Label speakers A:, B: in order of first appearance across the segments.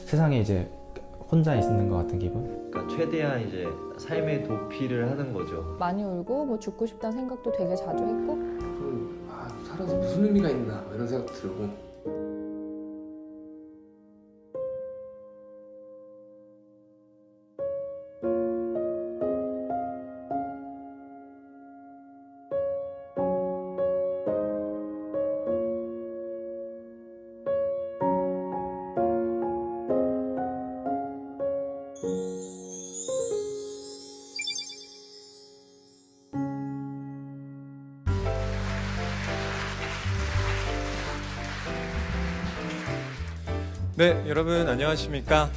A: 세상에 이제 혼자 있는 것 같은 기분?
B: 그러니까 최대한 이제 삶의 도피를 하는 거죠.
C: 많이 울고 뭐 죽고 싶다는 생각도 되게 자주 했고
D: 살아서 무슨 의미가 있나 이런 생각 들고.
E: 네, 여러분 안녕하십니까?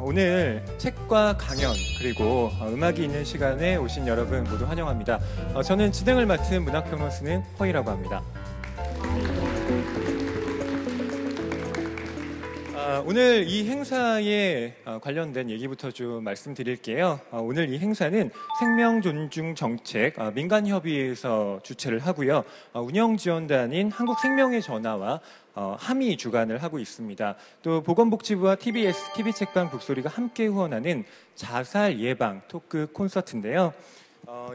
E: 오늘 책과 강연 그리고 음악이 있는 시간에 오신 여러분 모두 환영합니다. 저는 진행을 맡은 문학평론 쓰는 허이라고 합니다. 오늘 이 행사에 관련된 얘기부터 좀 말씀드릴게요. 오늘 이 행사는 생명존중정책 민간협의회에서 주최를 하고요. 운영지원단인 한국생명의 전화와 함이 주관을 하고 있습니다. 또 보건복지부와 TBS, TV책방 북소리가 함께 후원하는 자살 예방 토크 콘서트인데요.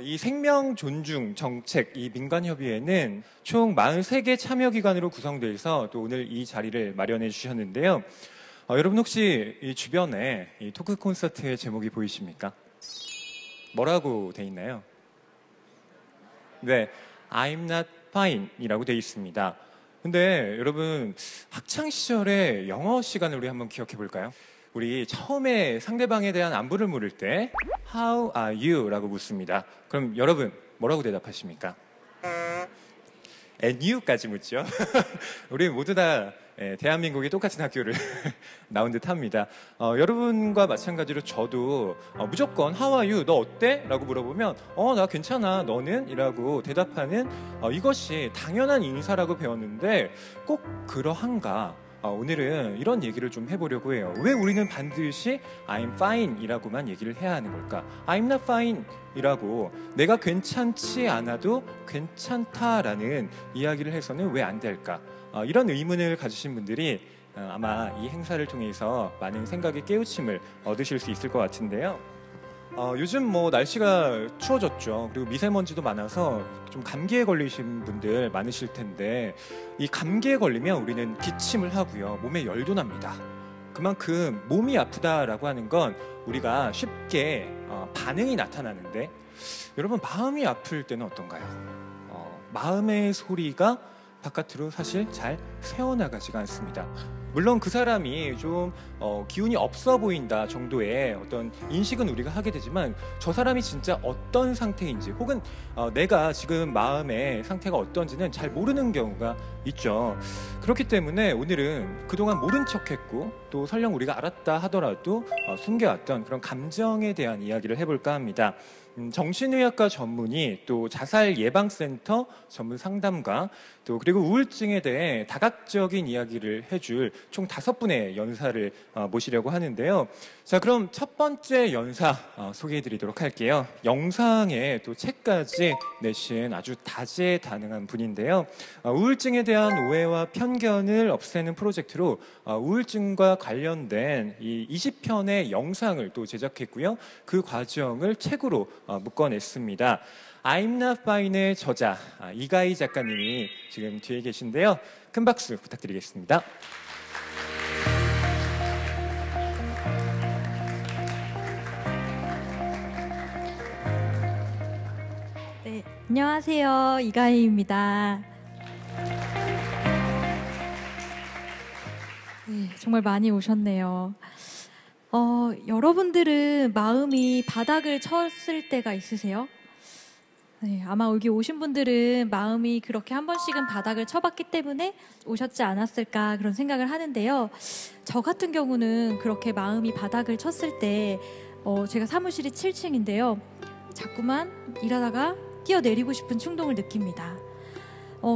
E: 이 생명존중정책 이 민간협의회는 총 43개 참여기관으로 구성되어 있어 또 오늘 이 자리를 마련해 주셨는데요. 여러분 혹시 이 주변에 이 토크 콘서트의 제목이 보이십니까? 뭐라고 돼 있나요? 네, I'm not fine 이라고 돼 있습니다. 근데 여러분 학창 시절에 영어 시간을 우리 한번 기억해 볼까요? 우리 처음에 상대방에 대한 안부를 물을 때 How are you? 라고 묻습니다. 그럼 여러분 뭐라고 대답하십니까? And you까지 묻죠. 우리 모두 다 대한민국이 똑같은 학교를 나온 듯 합니다. 여러분과 마찬가지로 저도 무조건 How are you? 너 어때? 라고 물어보면 나 괜찮아. 너는? 이라고 대답하는 이것이 당연한 인사라고 배웠는데 꼭 그러한가? 오늘은 이런 얘기를 좀 해보려고 해요. 왜 우리는 반드시 I'm fine 이라고만 얘기를 해야 하는 걸까? I'm not fine 이라고 내가 괜찮지 않아도 괜찮다라는 이야기를 해서는 왜 안 될까? 이런 의문을 가지신 분들이 아마 이 행사를 통해서 많은 생각의 깨우침을 얻으실 수 있을 것 같은데요. 요즘 뭐 날씨가 추워졌죠. 그리고 미세먼지도 많아서 좀 감기에 걸리신 분들 많으실 텐데 이 감기에 걸리면 우리는 기침을 하고요. 몸에 열도 납니다. 그만큼 몸이 아프다라고 하는 건 우리가 쉽게 반응이 나타나는데 여러분 마음이 아플 때는 어떤가요? 마음의 소리가 바깥으로 사실 잘 새어나가지가 않습니다. 물론 그 사람이 좀 기운이 없어 보인다 정도의 어떤 인식은 우리가 하게 되지만 저 사람이 진짜 어떤 상태인지 혹은 내가 지금 마음의 상태가 어떤지는 잘 모르는 경우가 있죠. 그렇기 때문에 오늘은 그동안 모른 척했고 또 설령 우리가 알았다 하더라도 숨겨왔던 그런 감정에 대한 이야기를 해볼까 합니다. 정신의학과 전문의 또 자살 예방센터 전문 상담가 또 그리고 우울증에 대해 다각적인 이야기를 해줄 총 5분의 연사를 모시려고 하는데요. 자, 그럼 첫 번째 연사 소개해드리도록 할게요. 영상에 또 책까지 내신 아주 다재다능한 분인데요. 우울증에 대한 오해와 편견을 없애는 프로젝트로 우울증과 관련된 이 20편의 영상을 또 제작했고요. 그 과정을 책으로 묶어냈습니다. I'm not fine의 저자 이가희 작가님이 지금 뒤에 계신데요. 큰 박수 부탁드리겠습니다.
F: 네, 안녕하세요. 이가희입니다. 네, 정말 많이 오셨네요. 여러분들은 마음이 바닥을 쳤을 때가 있으세요? 네, 아마 여기 오신 분들은 마음이 그렇게 한 번씩은 바닥을 쳐봤기 때문에 오셨지 않았을까 그런 생각을 하는데요. 저 같은 경우는 그렇게 마음이 바닥을 쳤을 때 제가 사무실이 7층인데요. 자꾸만 일하다가 뛰어내리고 싶은 충동을 느낍니다.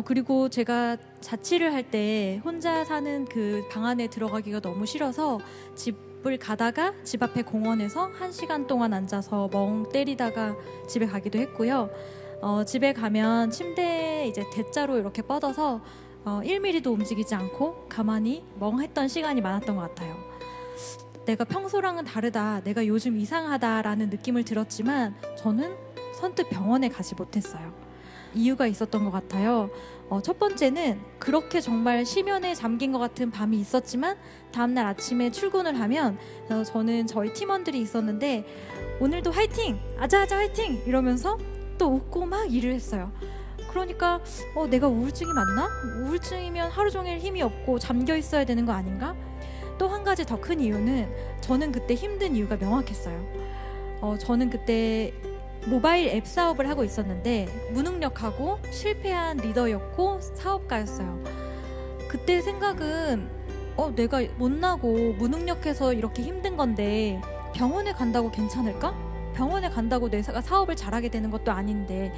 F: 그리고 제가 자취를 할 때 혼자 사는 그 방 안에 들어가기가 너무 싫어서 집을 가다가 집 앞에 공원에서 1시간 동안 앉아서 멍 때리다가 집에 가기도 했고요. 집에 가면 침대에 이제 대자로 이렇게 뻗어서 1mm도 움직이지 않고 가만히 멍했던 시간이 많았던 것 같아요. 내가 평소랑은 다르다, 내가 요즘 이상하다라는 느낌을 들었지만 저는 선뜻 병원에 가지 못했어요. 이유가 있었던 것 같아요. 첫 번째는 그렇게 정말 심연에 잠긴 것 같은 밤이 있었지만 다음날 아침에 출근을 하면 저는 저희 팀원들이 있었는데 오늘도 화이팅! 아자아자 화이팅! 이러면서 또 웃고 막 일을 했어요. 그러니까 내가 우울증이 맞나? 우울증이면 하루 종일 힘이 없고 잠겨 있어야 되는 거 아닌가? 또 한 가지 더 큰 이유는 저는 그때 힘든 이유가 명확했어요. 저는 그때 모바일 앱 사업을 하고 있었는데 무능력하고 실패한 리더였고 사업가였어요. 그때 생각은 내가 못나고 무능력해서 이렇게 힘든 건데 병원에 간다고 괜찮을까? 병원에 간다고 내가 사업을 잘하게 되는 것도 아닌데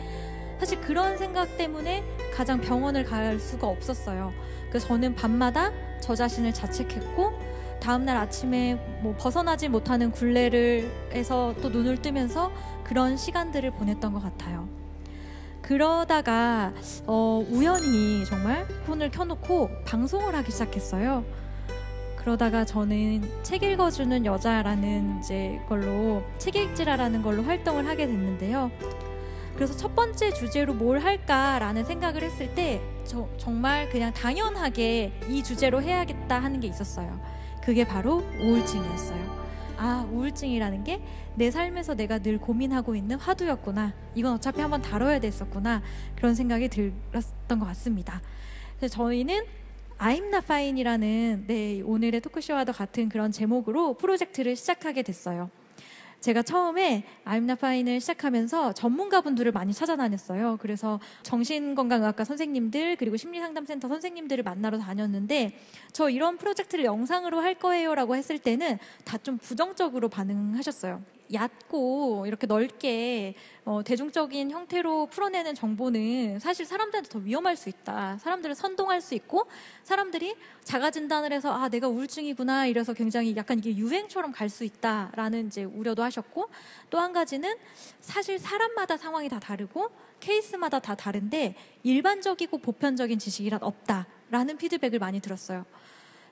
F: 사실 그런 생각 때문에 가장 병원을 갈 수가 없었어요. 그래서 저는 밤마다 저 자신을 자책했고 다음날 아침에 벗어나지 못하는 굴레를 해서 또 눈을 뜨면서 그런 시간들을 보냈던 것 같아요. 그러다가 우연히 정말 폰을 켜놓고 방송을 하기 시작했어요. 그러다가 저는 책 읽어주는 여자라는 걸로 책 읽지라라는 걸로 활동을 하게 됐는데요. 그래서 첫 번째 주제로 뭘 할까라는 생각을 했을 때 정말 그냥 당연하게 이 주제로 해야겠다 하는 게 있었어요. 그게 바로 우울증이었어요. 우울증이라는 게 내 삶에서 내가 늘 고민하고 있는 화두였구나. 이건 어차피 한번 다뤄야 됐었구나. 그런 생각이 들었던 것 같습니다. 그래서 저희는 I'm Not Fine이라는 오늘의 토크쇼와도 같은 그런 제목으로 프로젝트를 시작하게 됐어요. 제가 처음에 I'm Not Fine을 시작하면서 전문가분들을 많이 찾아다녔어요. 그래서 정신건강의학과 선생님들 그리고 심리상담센터 선생님들을 만나러 다녔는데 저 이런 프로젝트를 영상으로 할 거예요 라고 했을 때는 다 좀 부정적으로 반응하셨어요. 얕고 이렇게 넓게 대중적인 형태로 풀어내는 정보는 사실 사람들한테 더 위험할 수 있다. 사람들을 선동할 수 있고 사람들이 자가진단을 해서 내가 우울증이구나 이래서 굉장히 약간 이게 유행처럼 갈 수 있다라는 우려도 하셨고 또 한 가지는 사실 사람마다 상황이 다 다르고 케이스마다 다 다른데 일반적이고 보편적인 지식이란 없다라는 피드백을 많이 들었어요.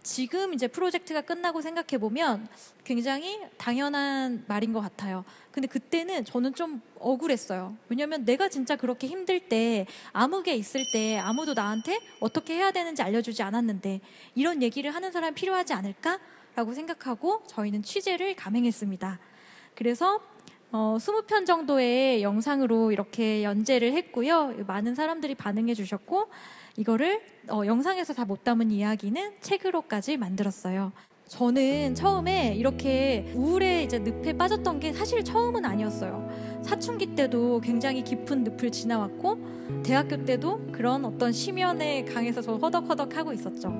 F: 지금 이제 프로젝트가 끝나고 생각해보면 굉장히 당연한 말인 것 같아요. 근데 그때는 저는 좀 억울했어요. 왜냐면 내가 진짜 그렇게 힘들 때 암흑에 있을 때 아무도 나한테 어떻게 해야 되는지 알려주지 않았는데 이런 얘기를 하는 사람이 필요하지 않을까라고 생각하고 저희는 취재를 감행했습니다. 그래서 20편 정도의 영상으로 이렇게 연재를 했고요. 많은 사람들이 반응해 주셨고 이거를 영상에서 다 못 담은 이야기는 책으로까지 만들었어요. 저는 처음에 이렇게 우울의 늪에 빠졌던 게 사실 처음은 아니었어요. 사춘기 때도 굉장히 깊은 늪을 지나왔고 대학교 때도 그런 어떤 심연의 강에서 저 허덕허덕 하고 있었죠.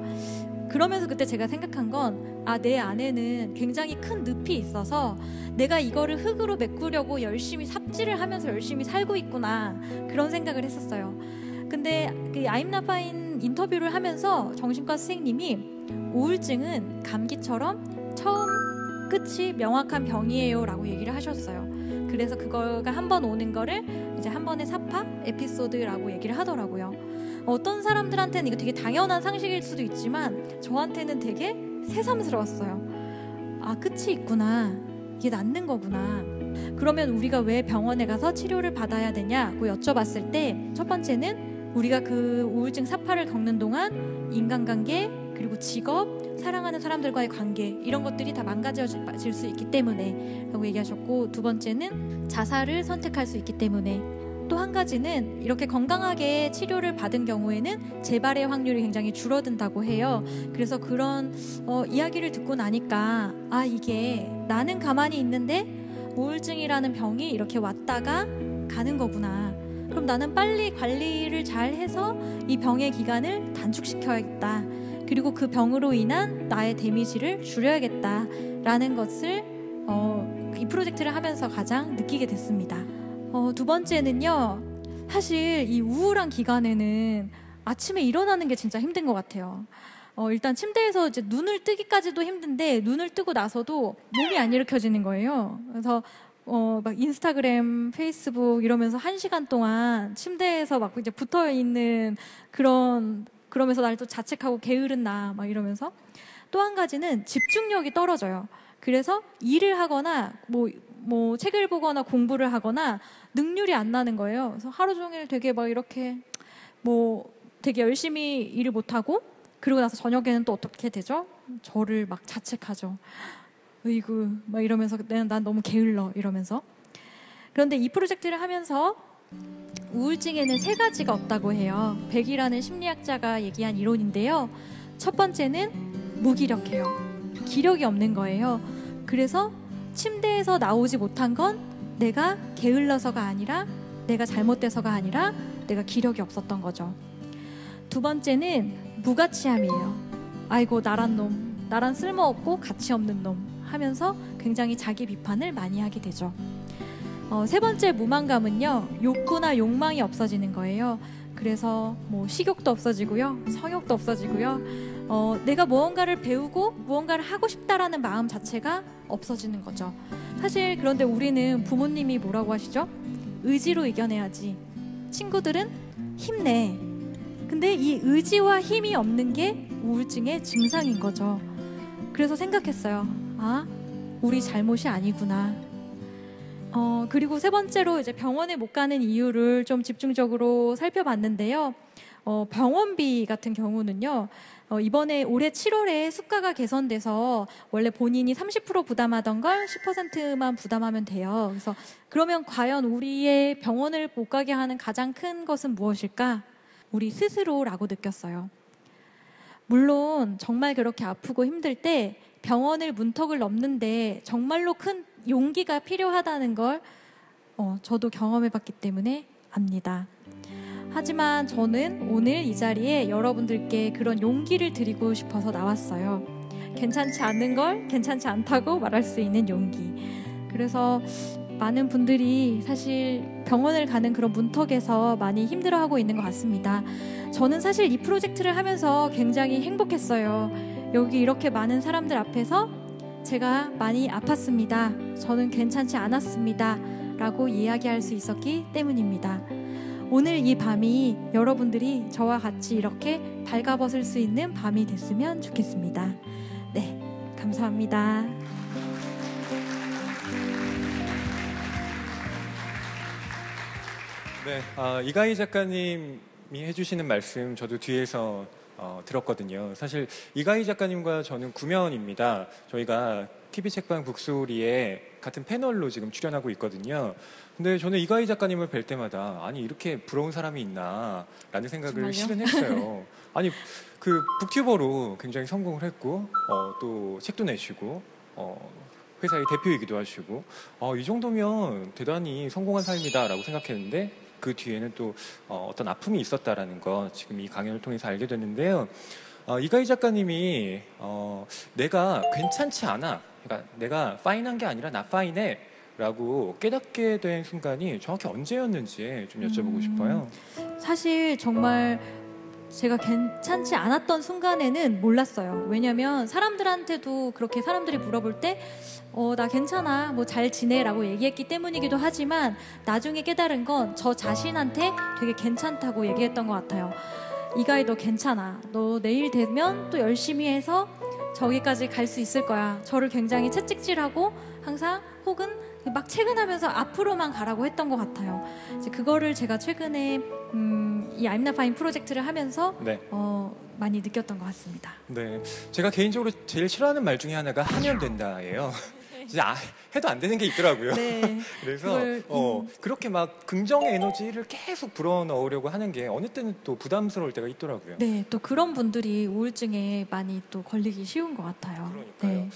F: 그러면서 그때 제가 생각한 건 내 안에는 굉장히 큰 늪이 있어서 내가 이거를 흙으로 메꾸려고 열심히 삽질을 하면서 열심히 살고 있구나 그런 생각을 했었어요. 근데 그 I'm Not Fine 인터뷰를 하면서 정신과 선생님이 우울증은 감기처럼 처음 끝이 명확한 병이에요 라고 얘기를 하셨어요. 그래서 그거가 한 번 오는 거를 이제 한 번의 사파 에피소드라고 얘기를 하더라고요. 어떤 사람들한테는 이거 되게 당연한 상식일 수도 있지만 저한테는 되게 새삼스러웠어요. 끝이 있구나. 이게 낫는 거구나. 그러면 우리가 왜 병원에 가서 치료를 받아야 되냐고 여쭤봤을 때 첫 번째는 우리가 그 우울증 사파를 겪는 동안 인간관계 그리고 직업, 사랑하는 사람들과의 관계 이런 것들이 다 망가질 수 있기 때문에 라고 얘기하셨고 두 번째는 자살을 선택할 수 있기 때문에 또 한 가지는 이렇게 건강하게 치료를 받은 경우에는 재발의 확률이 굉장히 줄어든다고 해요. 그래서 그런 이야기를 듣고 나니까 이게 나는 가만히 있는데 우울증이라는 병이 이렇게 왔다가 가는 거구나. 그럼 나는 빨리 관리를 잘 해서 이 병의 기간을 단축시켜야겠다. 그리고 그 병으로 인한 나의 데미지를 줄여야겠다라는 것을 이 프로젝트를 하면서 가장 느끼게 됐습니다. 두 번째는요. 사실 이 우울한 기간에는 아침에 일어나는 게 진짜 힘든 것 같아요. 일단 침대에서 이제 눈을 뜨기까지도 힘든데 눈을 뜨고 나서도 몸이 안 일으켜지는 거예요. 그래서 막 인스타그램, 페이스북 이러면서 1시간 동안 침대에서 막 이제 붙어 있는 그러면서 날 또 자책하고 게으른 나 막 이러면서 또 한 가지는 집중력이 떨어져요. 그래서 일을 하거나 뭐 책을 보거나 공부를 하거나 능률이 안 나는 거예요. 그래서 하루 종일 되게 막 이렇게 뭐 되게 열심히 일을 못하고 그러고 나서 저녁에는 또 어떻게 되죠? 저를 막 자책하죠. 으이구 막 이러면서 난 너무 게을러 이러면서. 그런데 이 프로젝트를 하면서 우울증에는 3가지가 없다고 해요. 백이라는 심리학자가 얘기한 이론인데요. 첫 번째는 무기력해요. 기력이 없는 거예요. 그래서 침대에서 나오지 못한 건 내가 게을러서가 아니라 내가 잘못돼서가 아니라 내가 기력이 없었던 거죠. 두 번째는 무가치함이에요. 아이고 나란 놈, 나란 쓸모없고 가치 없는 놈 하면서 굉장히 자기 비판을 많이 하게 되죠. 세 번째 무만감은요, 욕구나 욕망이 없어지는 거예요. 그래서 뭐 식욕도 없어지고요, 성욕도 없어지고요, 내가 무언가를 배우고 무언가를 하고 싶다라는 마음 자체가 없어지는 거죠. 사실 그런데 우리는 부모님이 뭐라고 하시죠? 의지로 이겨내야지. 친구들은 힘내. 근데 이 의지와 힘이 없는 게 우울증의 증상인 거죠. 그래서 생각했어요. 아, 우리 잘못이 아니구나. 그리고 세 번째로 이제 병원에 못 가는 이유를 좀 집중적으로 살펴봤는데요. 병원비 같은 경우는요. 이번에 올해 7월에 수가가 개선돼서 원래 본인이 30% 부담하던 걸 10%만 부담하면 돼요. 그래서 그러면 과연 우리의 병원을 못 가게 하는 가장 큰 것은 무엇일까? 우리 스스로라고 느꼈어요. 물론 정말 그렇게 아프고 힘들 때 병원을 문턱을 넘는데 정말로 큰 용기가 필요하다는 걸 저도 경험해봤기 때문에 압니다. 하지만 저는 오늘 이 자리에 여러분들께 그런 용기를 드리고 싶어서 나왔어요. 괜찮지 않은 걸 괜찮지 않다고 말할 수 있는 용기. 그래서 많은 분들이 사실 병원을 가는 그런 문턱에서 많이 힘들어하고 있는 것 같습니다. 저는 사실 이 프로젝트를 하면서 굉장히 행복했어요. 여기 이렇게 많은 사람들 앞에서 제가 많이 아팠습니다. 저는 괜찮지 않았습니다. 라고 이야기할 수 있었기 때문입니다. 오늘 이 밤이 여러분들이 저와 같이 이렇게 발가벗을 수 있는 밤이 됐으면 좋겠습니다. 네, 감사합니다.
E: 네, 이가희 작가님이 해주시는 말씀 저도 뒤에서 들었거든요. 사실 이가희 작가님과 저는 구면입니다. 저희가 TV 책방 북소리에 같은 패널로 지금 출연하고 있거든요. 근데 저는 이가희 작가님을 뵐 때마다 아니 이렇게 부러운 사람이 있나 라는 생각을 실은 했어요. 아니 그 북튜버로 굉장히 성공을 했고 또 책도 내시고 회사의 대표이기도 하시고 이 정도면 대단히 성공한 삶이다라고 생각했는데 그 뒤에는 또 어떤 아픔이 있었다라는 거 지금 이 강연을 통해서 알게 됐는데요. 이가희 작가님이 내가 괜찮지 않아, 그러니까 내가 파인한 게 아니라 나 파인해 라고 깨닫게 된 순간이 정확히 언제였는지 좀 여쭤보고 싶어요.
F: 사실 정말 제가 괜찮지 않았던 순간에는 몰랐어요. 왜냐면 사람들한테도 그렇게 사람들이 물어볼 때 나 괜찮아, 뭐 잘 지내 라고 얘기했기 때문이기도 하지만 나중에 깨달은 건 저 자신한테 되게 괜찮다고 얘기했던 것 같아요. 이가희 너 괜찮아. 너 내일 되면 또 열심히 해서 저기까지 갈 수 있을 거야. 저를 굉장히 채찍질하고 항상 혹은 막 퇴근하면서 앞으로만 가라고 했던 것 같아요. 이제 그거를 제가 최근에 이 I'm Not Fine 프로젝트를 하면서
E: 네.
F: 많이 느꼈던 것 같습니다.
E: 네, 제가 개인적으로 제일 싫어하는 말 중에 하나가 하면 된다예요. 진짜 해도 안 되는 게 있더라고요.
F: 네.
E: 그래서 그렇게 막 긍정 에너지를 계속 불어넣으려고 하는 게 어느 때는 또 부담스러울 때가 있더라고요.
F: 네, 또 그런 분들이 우울증에 많이 또 걸리기 쉬운 것 같아요.
E: 그러니까요.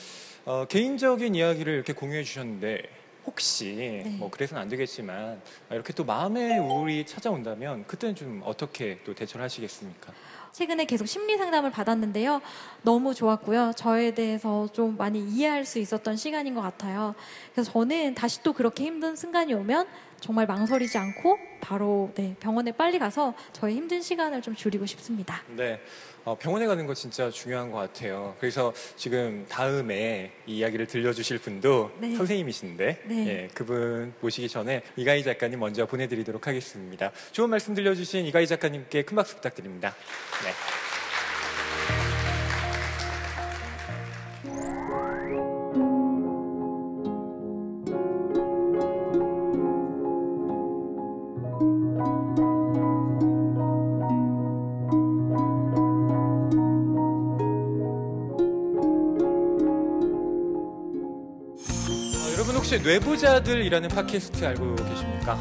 F: 네.
E: 개인적인 이야기를 이렇게 공유해 주셨는데 혹시 뭐 그래서는 안 되겠지만 이렇게 또 마음의 우울이 찾아온다면 그때는 좀 어떻게 또 대처를 하시겠습니까?
F: 최근에 계속 심리 상담을 받았는데요. 너무 좋았고요. 저에 대해서 좀 많이 이해할 수 있었던 시간인 것 같아요. 그래서 저는 다시 또 그렇게 힘든 순간이 오면 정말 망설이지 않고 바로 병원에 빨리 가서 저의 힘든 시간을 좀 줄이고 싶습니다.
E: 네, 병원에 가는 거 진짜 중요한 것 같아요. 그래서 지금 다음에 이 이야기를 들려주실 분도 선생님이신데 예, 그분 모시기 전에 이가희 작가님 먼저 보내드리도록 하겠습니다. 좋은 말씀 들려주신 이가희 작가님께 큰 박수 부탁드립니다. 네. 혹시 뇌부자들이라는 팟캐스트 알고 계십니까?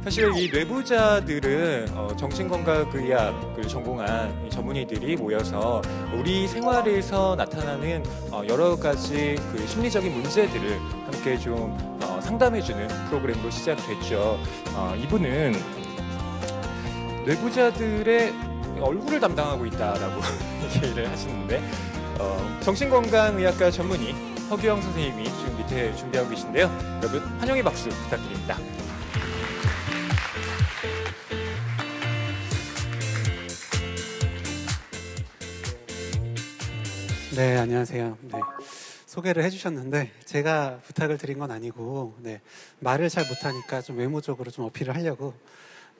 E: 사실 이 뇌부자들은 정신건강의학을 전공한 이 전문의들이 모여서 우리 생활에서 나타나는 여러 가지 그 심리적인 문제들을 함께 좀 상담해주는 프로그램으로 시작됐죠. 이분은 뇌부자들의 얼굴을 담당하고 있다라고 얘기를 하시는데 정신건강의학과 전문의 허규영 선생님이 지금 밑에 준비하고 계신데요. 여러분 환영의 박수 부탁드립니다.
G: 네, 안녕하세요. 네, 소개를 해주셨는데 제가 부탁을 드린 건 아니고 말을 잘 못하니까 좀 외모적으로 좀 어필을 하려고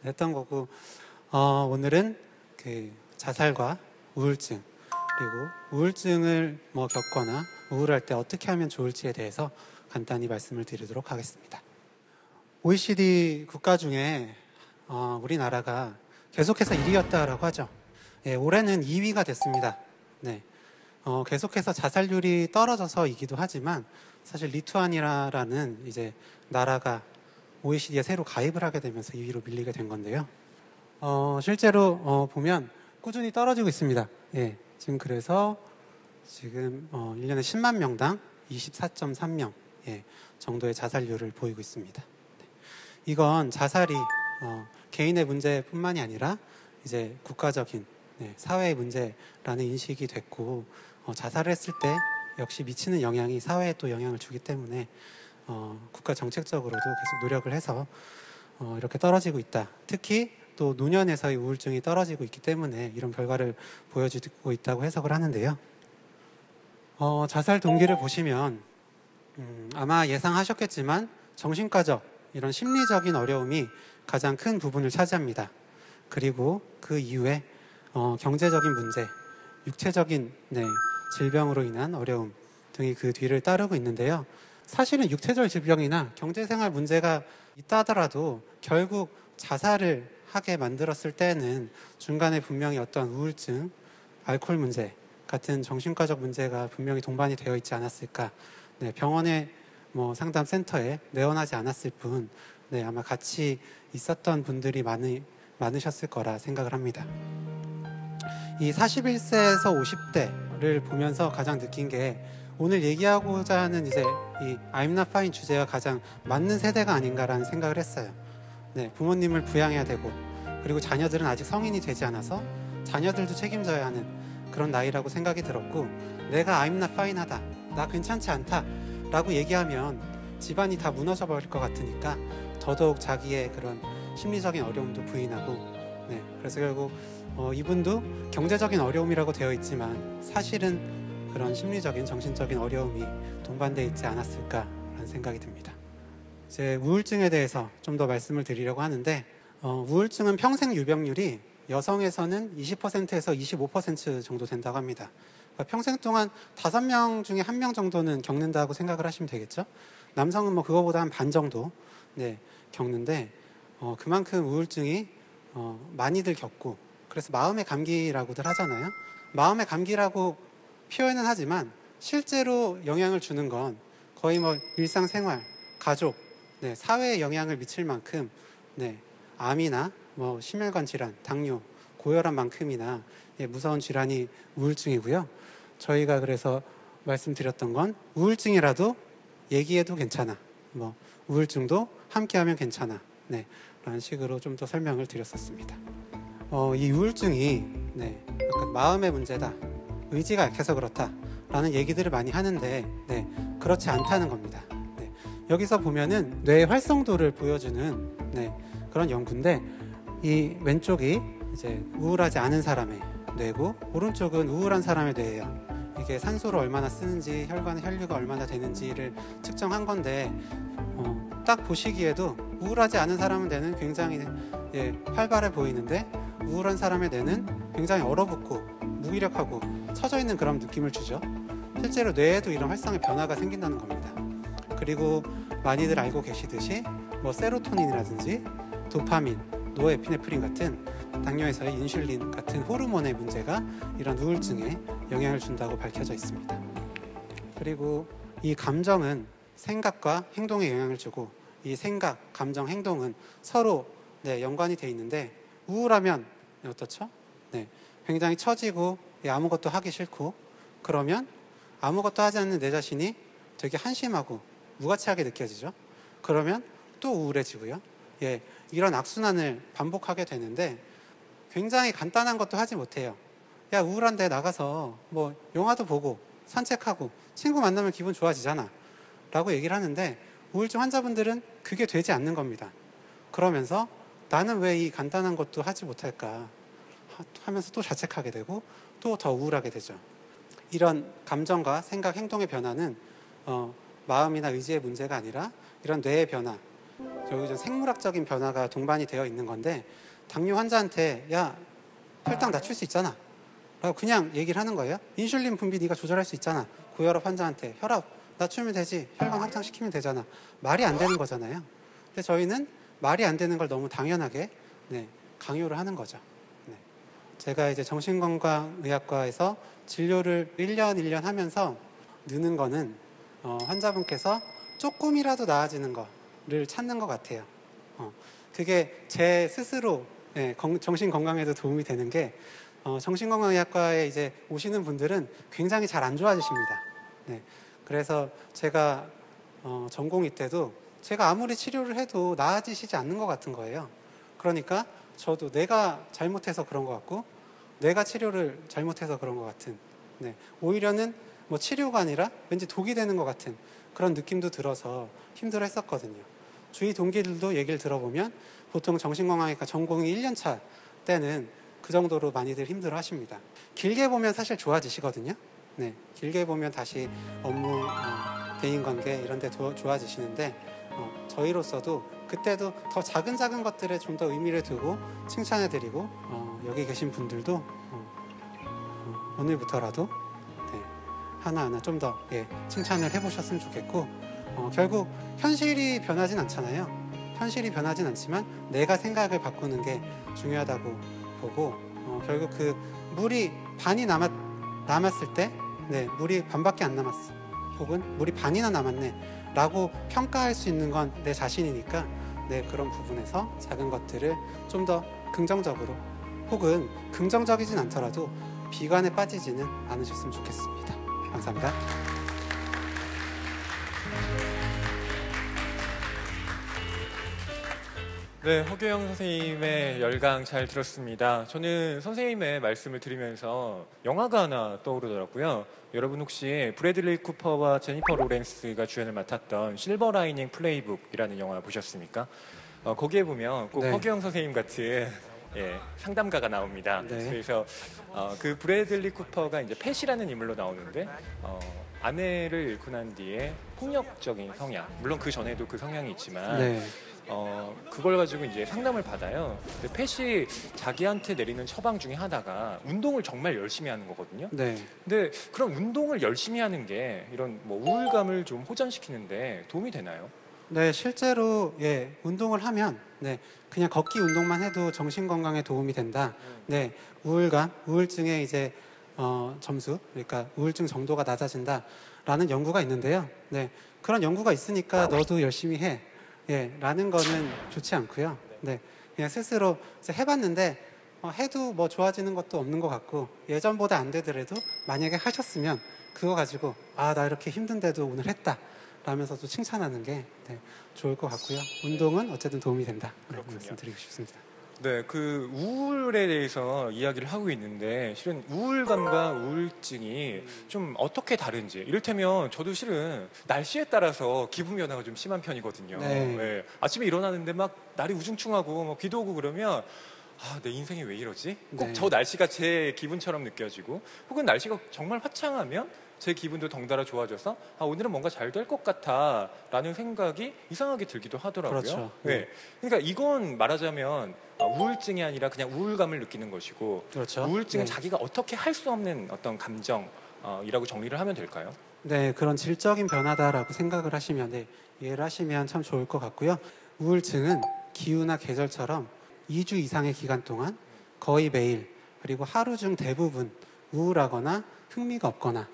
G: 했던 거고 오늘은 그 자살과 우울증 그리고 우울증을 겪거나 우울할 때 어떻게 하면 좋을지에 대해서 간단히 말씀을 드리도록 하겠습니다. OECD 국가 중에 우리나라가 계속해서 1위였다라고 하죠. 네, 올해는 2위가 됐습니다. 네. 계속해서 자살률이 떨어져서이기도 하지만 사실 리투아니아라는 이제 나라가 OECD에 새로 가입을 하게 되면서 2위로 밀리게 된 건데요. 실제로 보면 꾸준히 떨어지고 있습니다. 예, 지금 그래서 지금 1년에 10만 명당 24.3명 정도의 자살률을 보이고 있습니다. 이건 자살이 개인의 문제뿐만이 아니라 이제 국가적인 사회의 문제라는 인식이 됐고 자살을 했을 때 역시 미치는 영향이 사회에 또 영향을 주기 때문에 국가 정책적으로도 계속 노력을 해서 이렇게 떨어지고 있다. 특히 또 노년에서의 우울증이 떨어지고 있기 때문에 이런 결과를 보여주고 있다고 해석을 하는데요. 자살 동기를 보시면 아마 예상하셨겠지만 정신과적 이런 심리적인 어려움이 가장 큰 부분을 차지합니다. 그리고 그 이후에 경제적인 문제, 육체적인 질병으로 인한 어려움 등이 그 뒤를 따르고 있는데요. 사실은 육체적 질병이나 경제생활 문제가 있다 하더라도 결국 자살을 하게 만들었을 때는 중간에 분명히 어떤 우울증, 알코올 문제 같은 정신과적 문제가 분명히 동반이 되어 있지 않았을까. 병원의 상담센터에 내원하지 않았을 뿐 아마 같이 있었던 분들이 많으셨을 거라 생각을 합니다. 이 41세에서 50대를 보면서 가장 느낀 게 오늘 얘기하고자 하는 이제 이 I'm not fine 주제와 가장 맞는 세대가 아닌가라는 생각을 했어요. 부모님을 부양해야 되고 그리고 자녀들은 아직 성인이 되지 않아서 자녀들도 책임져야 하는 그런 나이라고 생각이 들었고 내가 I'm not fine 하다, 나 괜찮지 않다 라고 얘기하면 집안이 다 무너져 버릴 것 같으니까 더더욱 자기의 그런 심리적인 어려움도 부인하고 그래서 결국 이분도 경제적인 어려움이라고 되어 있지만 사실은 그런 심리적인 정신적인 어려움이 동반되어 있지 않았을까라는 생각이 듭니다. 이제 우울증에 대해서 좀 더 말씀을 드리려고 하는데 우울증은 평생 유병률이 여성에서는 20%에서 25% 정도 된다고 합니다. 그러니까 평생 동안 5명 중에 1명 정도는 겪는다고 생각을 하시면 되겠죠. 남성은 그거보다 한 반 정도 겪는데 그만큼 우울증이 많이들 겪고 그래서 마음의 감기라고들 하잖아요. 마음의 감기라고 표현은 하지만 실제로 영향을 주는 건 거의 일상생활, 가족, 사회에 영향을 미칠 만큼 암이나 심혈관 질환, 당뇨, 고혈압만큼이나 무서운 질환이 우울증이고요. 저희가 그래서 말씀드렸던 건 우울증이라도 얘기해도 괜찮아. 우울증도 함께하면 괜찮아. 라는 식으로 좀 더 설명을 드렸었습니다. 이 우울증이 약간 마음의 문제다, 의지가 약해서 그렇다 라는 얘기들을 많이 하는데 그렇지 않다는 겁니다. 여기서 보면은 뇌의 활성도를 보여주는 그런 연구인데 이 왼쪽이 이제 우울하지 않은 사람의 뇌고 오른쪽은 우울한 사람의 뇌예요. 이게 산소를 얼마나 쓰는지 혈관의 혈류가 얼마나 되는지를 측정한 건데 딱 보시기에도 우울하지 않은 사람의 뇌는 굉장히 활발해 보이는데 우울한 사람의 뇌는 굉장히 얼어붙고 무기력하고 처져 있는 그런 느낌을 주죠. 실제로 뇌에도 이런 활성의 변화가 생긴다는 겁니다. 그리고 많이들 알고 계시듯이 세로토닌이라든지 도파민, 노에피네프린 같은 당뇨에서의 인슐린 같은 호르몬의 문제가 이런 우울증에 영향을 준다고 밝혀져 있습니다. 그리고 이 감정은 생각과 행동에 영향을 주고 이 생각, 감정, 행동은 서로 연관이 돼 있는데 우울하면 어떻죠? 굉장히 처지고 아무것도 하기 싫고 그러면 아무것도 하지 않는 내 자신이 되게 한심하고 무가치하게 느껴지죠. 그러면 또 우울해지고요. 이런 악순환을 반복하게 되는데 굉장히 간단한 것도 하지 못해요. 야, 우울한데 나가서 뭐 영화도 보고 산책하고 친구 만나면 기분 좋아지잖아 라고 얘기를 하는데 우울증 환자분들은 그게 되지 않는 겁니다. 그러면서 나는 왜 이 간단한 것도 하지 못할까 하면서 또 자책하게 되고 또 더 우울하게 되죠. 이런 감정과 생각, 행동의 변화는 마음이나 의지의 문제가 아니라 이런 뇌의 변화, 결국 생물학적인 변화가 동반이 되어 있는 건데 당뇨 환자한테 야, 혈당 낮출 수 있잖아 라고 그냥 얘기를 하는 거예요. 인슐린 분비 네가 조절할 수 있잖아. 고혈압 환자한테 혈압 낮추면 되지, 혈관 확장시키면 되잖아. 말이 안 되는 거잖아요. 근데 저희는 말이 안 되는 걸 너무 당연하게 강요를 하는 거죠. 제가 이제 정신건강의학과에서 진료를 1년 하면서 느는 거는 환자분께서 조금이라도 나아지는 거를 찾는 것 같아요. 그게 제 스스로 정신건강에도 도움이 되는 게 정신건강의학과에 이제 오시는 분들은 굉장히 잘 안 좋아지십니다. 그래서 제가 전공의 때도 제가 아무리 치료를 해도 나아지시지 않는 것 같은 거예요. 그러니까 저도 내가 잘못해서 그런 것 같고 내가 치료를 잘못해서 그런 것 같은 오히려는 뭐 치료가 아니라 왠지 독이 되는 것 같은 그런 느낌도 들어서 힘들어 했었거든요. 주위 동기들도 얘기를 들어보면 보통 정신건강의과 전공의 1년차 때는 그 정도로 많이들 힘들어 하십니다. 길게 보면 사실 좋아지시거든요. 길게 보면 다시 업무, 대인관계 이런 데 좋아지시는데 저희로서도 그때도 더 작은 것들에 좀 더 의미를 두고 칭찬해드리고 여기 계신 분들도 오늘부터라도 하나하나 좀 더 칭찬을 해보셨으면 좋겠고 결국 현실이 변하진 않잖아요. 현실이 변하진 않지만 내가 생각을 바꾸는 게 중요하다고 보고 결국 그 물이 반이 남았을 때 물이 반밖에 안 남았어 혹은 물이 반이나 남았네 라고 평가할 수 있는 건 내 자신이니까 그런 부분에서 작은 것들을 좀 더 긍정적으로 혹은 긍정적이진 않더라도 비관에 빠지지는 않으셨으면 좋겠습니다. 감사합니다.
E: 네, 허규영 선생님의 열강 잘 들었습니다. 저는 선생님의 말씀을 들으면서 영화가 하나 떠오르더라고요. 여러분 혹시 브래들리 쿠퍼와 제니퍼 로렌스가 주연을 맡았던 실버 라이닝 플레이북이라는 영화 보셨습니까? 거기에 보면 꼭 허규영 선생님 같은 상담가가 나옵니다. 그래서 그 브래들리 쿠퍼가 이제 팻이라는 인물로 나오는데 아내를 잃고 난 뒤에 폭력적인 성향, 물론 그 전에도 그 성향이 있지만 그걸 가지고 이제 상담을 받아요. 근데 팻이 자기한테 내리는 처방 중에 하나가 운동을 정말 열심히 하는 거거든요. 근데 그런 운동을 열심히 하는 게 이런 뭐 우울감을 좀 호전시키는데 도움이 되나요?
G: 네, 실제로 운동을 하면 그냥 걷기 운동만 해도 정신 건강에 도움이 된다. 우울감, 우울증의 이제 점수, 그러니까 우울증 정도가 낮아진다라는 연구가 있는데요. 그런 연구가 있으니까 너도 열심히 해. 라는 거는 좋지 않고요. 그냥 스스로 이제 해봤는데 해도 뭐 좋아지는 것도 없는 것 같고 예전보다 안 되더라도 만약에 하셨으면 그거 가지고 나 이렇게 힘든데도 오늘 했다 라면서도 칭찬하는 게 좋을 것 같고요. 운동은 어쨌든 도움이 된다. 말씀드리고 싶습니다.
E: 네, 그 우울에 대해서 이야기를 하고 있는데 실은 우울감과 우울증이 좀 어떻게 다른지 이를테면 저도 실은 날씨에 따라서 기분 변화가 좀 심한 편이거든요. 아침에 일어나는데 막 날이 우중충하고 뭐 비도 오고 그러면 내 인생이 왜 이러지? 꼭 저 날씨가 제 기분처럼 느껴지고 혹은 날씨가 정말 화창하면 제 기분도 덩달아 좋아져서 오늘은 뭔가 잘 될 것 같아 라는 생각이 이상하게 들기도 하더라고요.
G: 그렇죠.
E: 그러니까 이건 말하자면 우울증이 아니라 그냥 우울감을 느끼는 것이고 우울증은 자기가 어떻게 할 수 없는 어떤 감정이라고 정리를 하면 될까요?
G: 그런 질적인 변화다라고 생각을 하시면 이해를 하시면 참 좋을 것 같고요. 우울증은 기후나 계절처럼 2주 이상의 기간 동안 거의 매일 그리고 하루 중 대부분 우울하거나 흥미가 없거나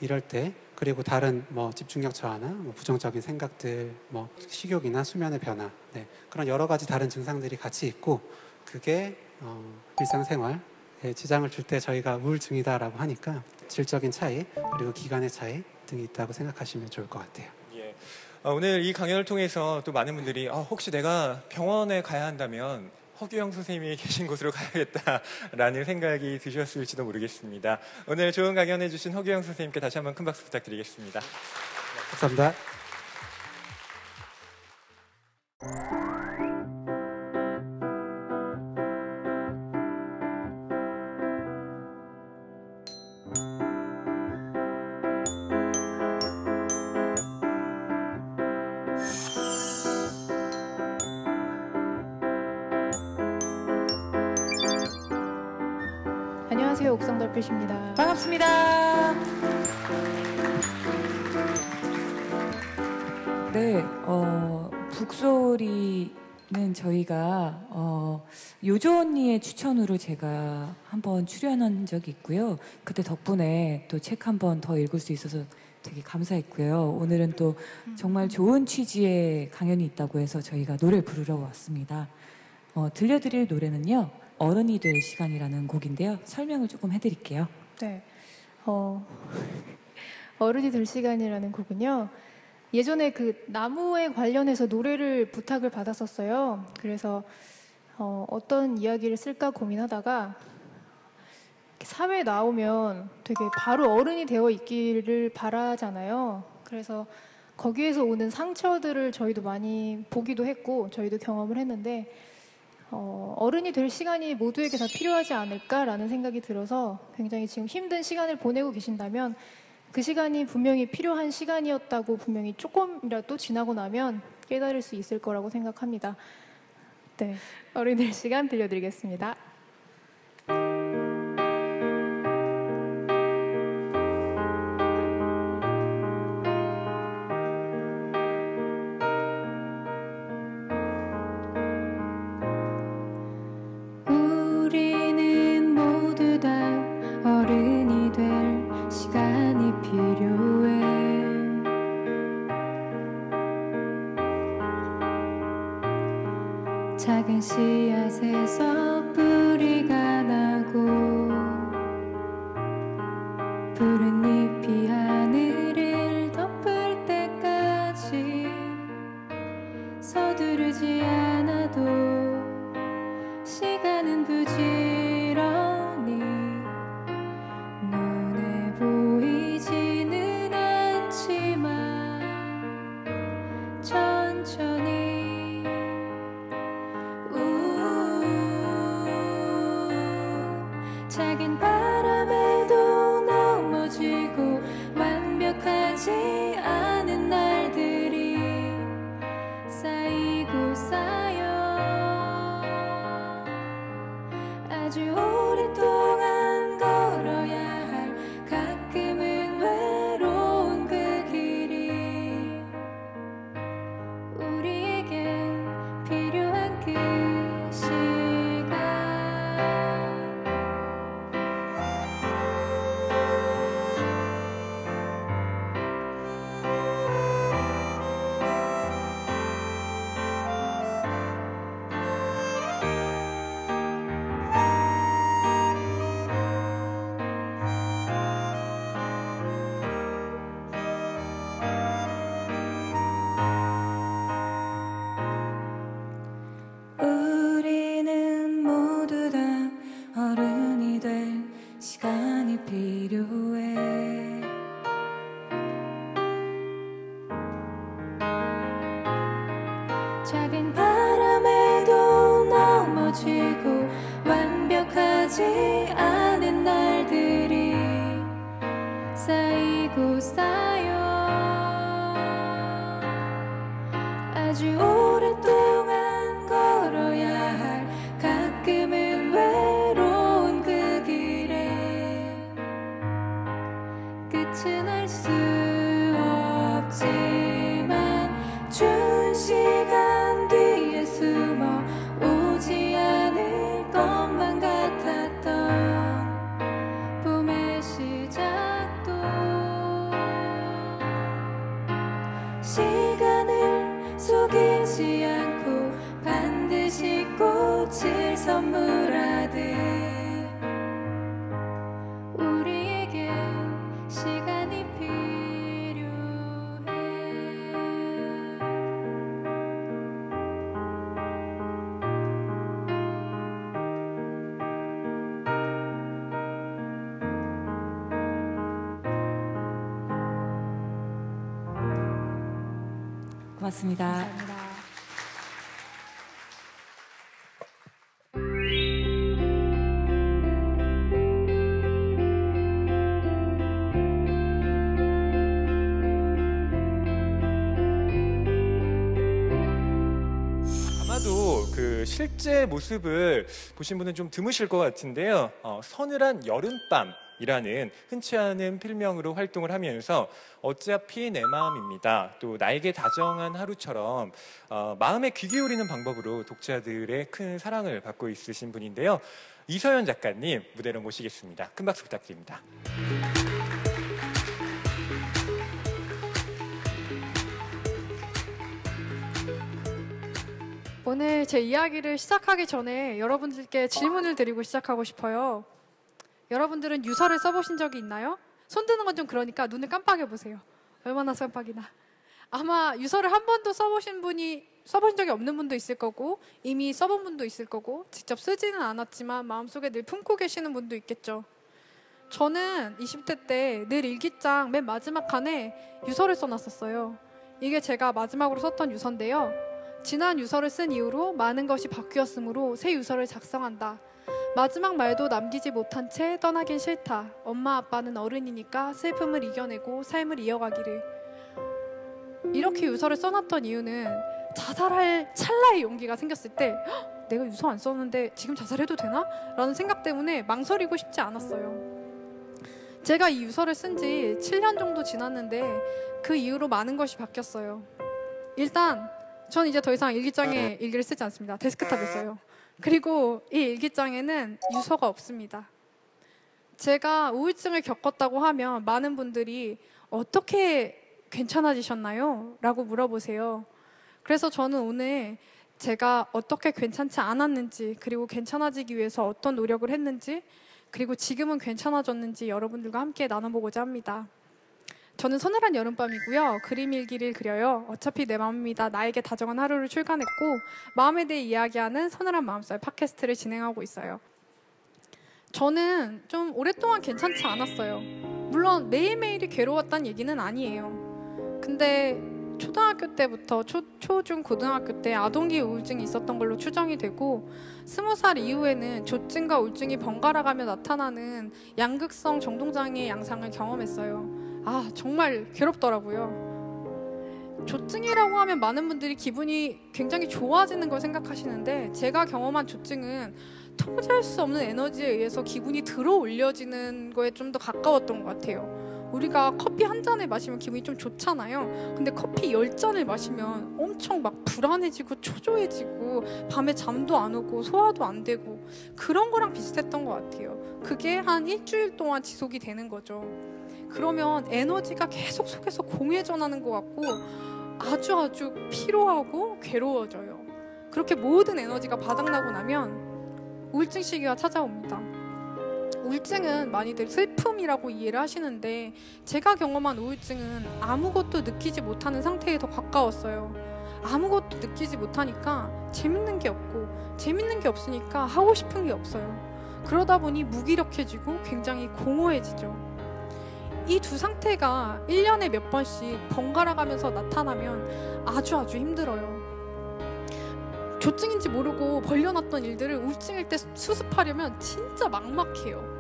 G: 이럴 때 그리고 다른 뭐 집중력 저하나 뭐 부정적인 생각들, 뭐 식욕이나 수면의 변화, 네, 그런 여러 가지 다른 증상들이 같이 있고 그게 일상생활에 지장을 줄 때 저희가 우울증이다라고 하니까 질적인 차이 그리고 기간의 차이 등이 있다고 생각하시면 좋을 것 같아요.
E: 예. 오늘 이 강연을 통해서 또 많은 분들이 혹시 내가 병원에 가야 한다면 허규영 선생님이 계신 곳으로 가야겠다라는 생각이 드셨을지도 모르겠습니다. 오늘 좋은 강연해 주신 허규영 선생님께 다시 한번 큰 박수 부탁드리겠습니다.
G: 감사합니다.
H: 안녕하세요. 옥상달빛입니다.
I: 반갑습니다. 네, 북소리는 저희가 요조 언니의 추천으로 제가 한번 출연한 적이 있고요. 그때 덕분에 또 책 한 번 더 읽을 수 있어서 되게 감사했고요. 오늘은 또 정말 좋은 취지의 강연이 있다고 해서 저희가 노래 부르러 왔습니다. 들려드릴 노래는요. 어른이 될 시간이라는 곡인데요. 설명을 조금 해드릴게요.
H: 네, 어른이 될 시간이라는 곡은요. 예전에 그 나무에 관련해서 노래를 부탁을 받았었어요. 그래서 어떤 이야기를 쓸까 고민하다가 사회에 나오면 되게 바로 어른이 되어 있기를 바라잖아요. 그래서 거기에서 오는 상처들을 저희도 많이 보기도 했고 저희도 경험을 했는데 어른이 될 시간이 모두에게 다 필요하지 않을까라는 생각이 들어서 굉장히 지금 힘든 시간을 보내고 계신다면 그 시간이 분명히 필요한 시간이었다고 분명히 조금이라도 지나고 나면 깨달을 수 있을 거라고 생각합니다. 네, 어른이 될 시간 들려드리겠습니다. 우리는 모두 다 어른이 될 시간이 필요해. 작은 씨앗에서 뿌리가 나고 푸른 잎이 하늘을 덮을 때까지 서두르지 않아도 시간은 부지런히 눈에 보이지는 않지만 천천히 작은 바람에도 넘어지고 완벽하지 않은 날들이 쌓이고 쌓여 아주 오랫동안 걸어야 할 가끔은 외로운 그 길이 우리에게 필요한 그 시간 우리는 모두 다 어른이 될 시간이 필요해. 작은 바람에도 넘어지고 완벽하지 않은 날들이 쌓이고 쌓여 아주 오랫동안 걸어야 할 가끔은 외로운 그 길에 끝은 알 수 없지만 좋은 시간 뒤에 숨어 오지 않을 것만 같았던 봄의 시작도
I: 고맙습니다.
C: 감사합니다.
E: 아마도 그 실제 모습을 보신 분은 좀 드무실 것 같은데요. 서늘한 여름밤이라는 흔치 않은 필명으로 활동을 하면서 어차피 내 마음입니다. 또 나에게 다정한 하루처럼 마음에 귀 기울이는 방법으로 독자들의 큰 사랑을 받고 있으신 분인데요. 이서연 작가님 무대로 모시겠습니다. 큰 박수 부탁드립니다.
J: 오늘 제 이야기를 시작하기 전에 여러분들께 질문을 드리고 시작하고 싶어요. 여러분들은 유서를 써보신 적이 있나요? 손 드는 건 좀 그러니까 눈을 깜빡여 보세요. 얼마나 깜빡이나. 아마 유서를 한 번도 써보신 적이 없는 분도 있을 거고, 이미 써본 분도 있을 거고, 직접 쓰지는 않았지만 마음속에 늘 품고 계시는 분도 있겠죠. 저는 20대 때 늘 일기장 맨 마지막 칸에 유서를 써놨었어요. 이게 제가 마지막으로 썼던 유서인데요. 지난 유서를 쓴 이후로 많은 것이 바뀌었으므로 새 유서를 작성한다. 마지막 말도 남기지 못한 채 떠나긴 싫다. 엄마 아빠는 어른이니까 슬픔을 이겨내고 삶을 이어가기를. 이렇게 유서를 써놨던 이유는 자살할 찰나의 용기가 생겼을 때 내가 유서 안 썼는데 지금 자살해도 되나? 라는 생각 때문에 망설이고 싶지 않았어요. 제가 이 유서를 쓴 지 7년 정도 지났는데 그 이후로 많은 것이 바뀌었어요. 일단 전 이제 더 이상 일기장에 일기를 쓰지 않습니다. 데스크탑에 써요. 그리고 이 일기장에는 유서가 없습니다. 제가 우울증을 겪었다고 하면 많은 분들이 어떻게 괜찮아지셨나요? 라고 물어보세요. 그래서 저는 오늘 제가 어떻게 괜찮지 않았는지, 그리고 괜찮아지기 위해서 어떤 노력을 했는지, 그리고 지금은 괜찮아졌는지 여러분들과 함께 나눠보고자 합니다. 저는 서늘한 여름밤이고요. 그림 일기를 그려요. 어차피 내 마음입니다. 나에게 다정한 하루를 출간했고, 마음에 대해 이야기하는 서늘한 마음살 팟캐스트를 진행하고 있어요. 저는 좀 오랫동안 괜찮지 않았어요. 물론 매일매일이 괴로웠다는 얘기는 아니에요. 근데 초등학교 때부터 초중 고등학교 때 아동기 우울증이 있었던 걸로 추정이 되고, 20살 이후에는 조증과 우울증이 번갈아가며 나타나는 양극성 정동장애 양상을 경험했어요. 정말 괴롭더라고요. 조증이라고 하면 많은 분들이 기분이 굉장히 좋아지는 걸 생각하시는데, 제가 경험한 조증은 통제할 수 없는 에너지에 의해서 기분이 들어 올려지는 거에 좀 더 가까웠던 것 같아요. 우리가 커피 한 잔을 마시면 기분이 좀 좋잖아요. 근데 커피 10잔을 마시면 엄청 막 불안해지고 초조해지고 밤에 잠도 안 오고 소화도 안 되고, 그런 거랑 비슷했던 것 같아요. 그게 한 일주일 동안 지속이 되는 거죠. 그러면 에너지가 계속 속에서 공회 전하는 것 같고 아주 피로하고 괴로워져요. 그렇게 모든 에너지가 바닥나고 나면 우울증 시기가 찾아옵니다. 우울증은 많이들 슬픔이라고 이해를 하시는데, 제가 경험한 우울증은 아무것도 느끼지 못하는 상태에 더 가까웠어요. 아무것도 느끼지 못하니까 재밌는 게 없고, 재밌는 게 없으니까 하고 싶은 게 없어요. 그러다 보니 무기력해지고 굉장히 공허해지죠. 이 두 상태가 1년에 몇 번씩 번갈아 가면서 나타나면 아주 힘들어요. 조증인지 모르고 벌려놨던 일들을 우울증일 때 수습하려면 진짜 막막해요.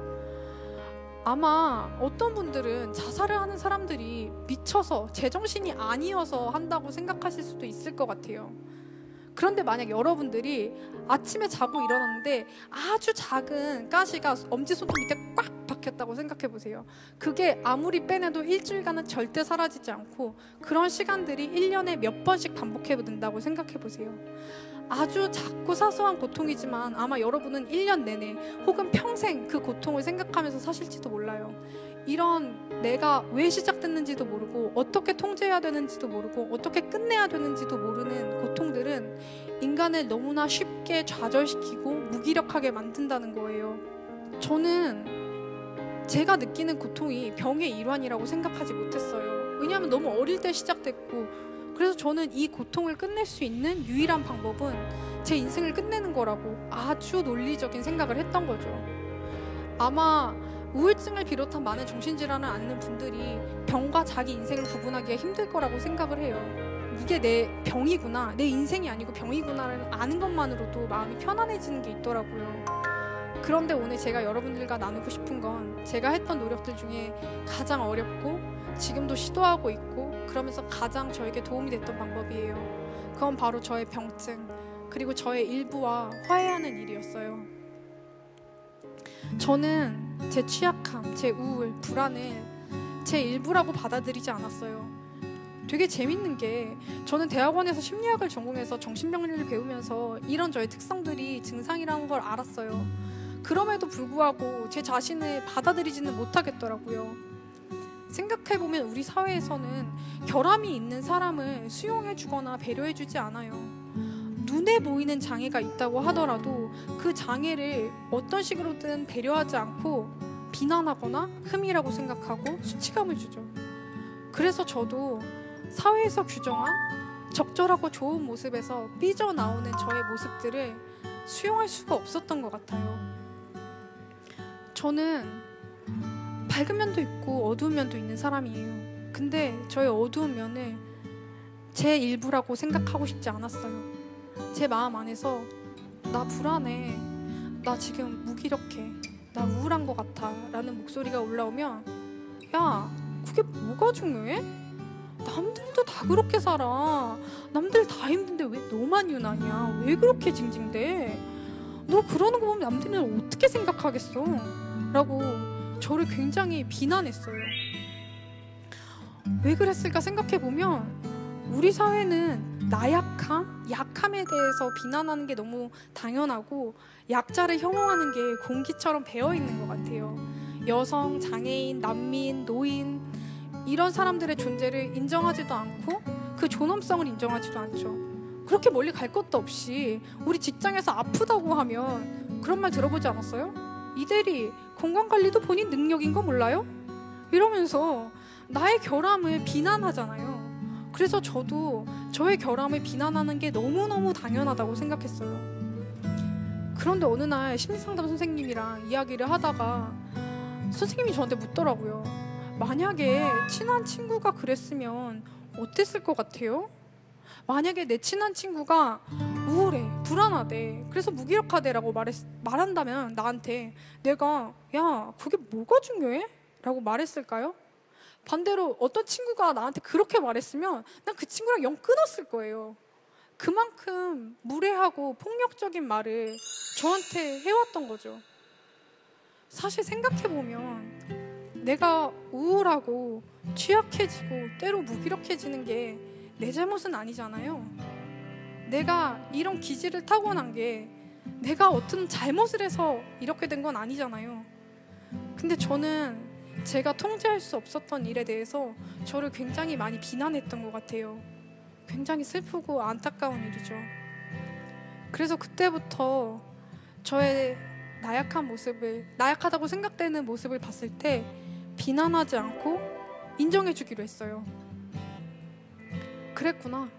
J: 아마 어떤 분들은 자살을 하는 사람들이 미쳐서 제정신이 아니어서 한다고 생각하실 수도 있을 것 같아요. 그런데 만약 여러분들이 아침에 자고 일어났는데 아주 작은 가시가 엄지손톱 밑에 꽉 박혔다고 생각해 보세요. 그게 아무리 빼내도 일주일간은 절대 사라지지 않고, 그런 시간들이 1년에 몇 번씩 반복해 된다고 생각해 보세요. 아주 작고 사소한 고통이지만 아마 여러분은 1년 내내 혹은 평생 그 고통을 생각하면서 사실지도 몰라요. 이런 내가 왜 시작됐는지도 모르고, 어떻게 통제해야 되는지도 모르고, 어떻게 끝내야 되는지도 모르는 고통들은 인간을 너무나 쉽게 좌절시키고 무기력하게 만든다는 거예요. 저는 제가 느끼는 고통이 병의 일환이라고 생각하지 못했어요. 왜냐하면 너무 어릴 때 시작됐고, 그래서 저는 이 고통을 끝낼 수 있는 유일한 방법은 제 인생을 끝내는 거라고 아주 논리적인 생각을 했던 거죠. 아마 우울증을 비롯한 많은 정신질환을 앓는 분들이 병과 자기 인생을 구분하기가 힘들 거라고 생각을 해요. 이게 내 병이구나, 내 인생이 아니고 병이구나를 아는 것만으로도 마음이 편안해지는 게 있더라고요. 그런데 오늘 제가 여러분들과 나누고 싶은 건 제가 했던 노력들 중에 가장 어렵고 지금도 시도하고 있고 그러면서 가장 저에게 도움이 됐던 방법이에요. 그건 바로 저의 병증 그리고 저의 일부와 화해하는 일이었어요. 저는 제 취약함, 제 우울, 불안을 제 일부라고 받아들이지 않았어요. 되게 재밌는 게 저는 대학원에서 심리학을 전공해서 정신병리를 배우면서 이런 저의 특성들이 증상이라는 걸 알았어요. 그럼에도 불구하고 제 자신을 받아들이지는 못하겠더라고요. 생각해보면 우리 사회에서는 결함이 있는 사람을 수용해주거나 배려해주지 않아요. 눈에 보이는 장애가 있다고 하더라도 그 장애를 어떤 식으로든 배려하지 않고 비난하거나 흠이라고 생각하고 수치감을 주죠. 그래서 저도 사회에서 규정한 적절하고 좋은 모습에서 삐져나오는 저의 모습들을 수용할 수가 없었던 것 같아요. 저는 밝은 면도 있고 어두운 면도 있는 사람이에요. 근데 저의 어두운 면을 제 일부라고 생각하고 싶지 않았어요. 제 마음 안에서 나 불안해, 나 지금 무기력해, 나 우울한 것 같아 라는 목소리가 올라오면 야, 그게 뭐가 중요해? 남들도 다 그렇게 살아. 남들 다 힘든데 왜 너만 유난이야? 왜 그렇게 징징대? 너 그러는 거 보면 남들은 어떻게 생각하겠어? 라고 저를 굉장히 비난했어요. 왜 그랬을까 생각해보면 우리 사회는 나약함, 약함에 대해서 비난하는 게 너무 당연하고 약자를 혐오하는 게 공기처럼 배어있는 것 같아요. 여성, 장애인, 난민, 노인 이런 사람들의 존재를 인정하지도 않고 그 존엄성을 인정하지도 않죠. 그렇게 멀리 갈 것도 없이 우리 직장에서 아프다고 하면 그런 말 들어보지 않았어요? 이 대리 건강관리도 본인 능력인 거 몰라요? 이러면서 나의 결함을 비난하잖아요. 그래서 저도 저의 결함을 비난하는 게 너무너무 당연하다고 생각했어요. 그런데 어느 날 심리상담 선생님이랑 이야기를 하다가 선생님이 저한테 묻더라고요. 만약에 친한 친구가 그랬으면 어땠을 것 같아요? 만약에 내 친한 친구가 우울해, 불안하대, 그래서 무기력하대라고 말한다면 나한테 내가 야, 그게 뭐가 중요해? 라고 말했을까요? 반대로 어떤 친구가 나한테 그렇게 말했으면 난 그 친구랑 영 끊었을 거예요. 그만큼 무례하고 폭력적인 말을 저한테 해왔던 거죠. 사실 생각해보면 내가 우울하고 취약해지고 때로 무기력해지는 게 내 잘못은 아니잖아요. 내가 이런 기질을 타고난 게 내가 어떤 잘못을 해서 이렇게 된 건 아니잖아요. 근데 저는 제가 통제할 수 없었던 일에 대해서 저를 굉장히 많이 비난했던 것 같아요. 굉장히 슬프고 안타까운 일이죠. 그래서 그때부터 저의 나약한 모습을, 나약하다고 생각되는 모습을 봤을 때 비난하지 않고 인정해주기로 했어요. 그랬구나.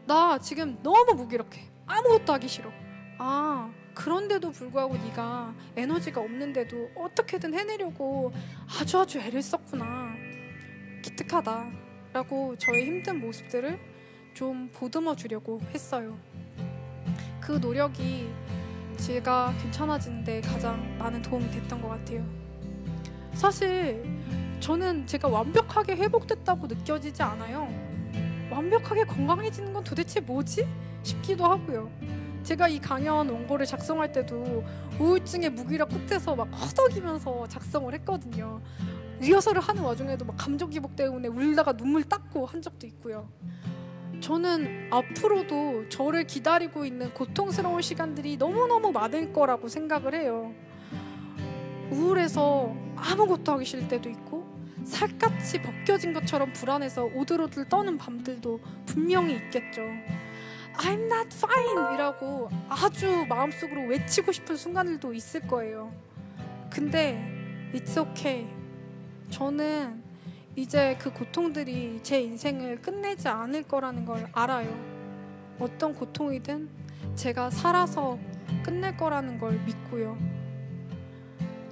J: 나 지금 너무 무기력해. 아무것도 하기 싫어. 아, 그런데도 불구하고 네가 에너지가 없는데도 어떻게든 해내려고 아주 애를 썼구나. 기특하다. 라고 저의 힘든 모습들을 좀 보듬어 주려고 했어요. 그 노력이 제가 괜찮아지는데 가장 많은 도움이 됐던 것 같아요. 사실 저는 제가 완벽하게 회복됐다고 느껴지지 않아요. 완벽하게 건강해지는 건 도대체 뭐지? 싶기도 하고요. 제가 이 강연 원고를 작성할 때도 우울증의 무기력 끝에서 막 허덕이면서 작성을 했거든요. 리허설을 하는 와중에도 막 감정 기복 때문에 울다가 눈물 닦고 한 적도 있고요. 저는 앞으로도 저를 기다리고 있는 고통스러운 시간들이 너무너무 많을 거라고 생각을 해요. 우울해서 아무것도 하기 싫을 때도 있고 살갗이 벗겨진 것처럼 불안해서 오들오들 떠는 밤들도 분명히 있겠죠. I'm not fine 이라고 아주 마음속으로 외치고 싶은 순간들도 있을 거예요. 근데 it's okay. 저는 이제 그 고통들이 제 인생을 끝내지 않을 거라는 걸 알아요. 어떤 고통이든 제가 살아서 끝낼 거라는 걸 믿고요.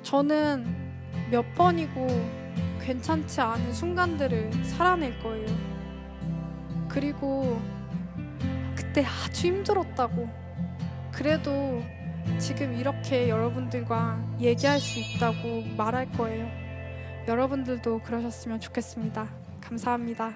J: 저는 몇 번이고 괜찮지 않은 순간들을 살아낼 거예요. 그리고 그때 아주 힘들었다고. 그래도 지금 이렇게 여러분들과 얘기할 수 있다고 말할 거예요. 여러분들도 그러셨으면 좋겠습니다. 감사합니다.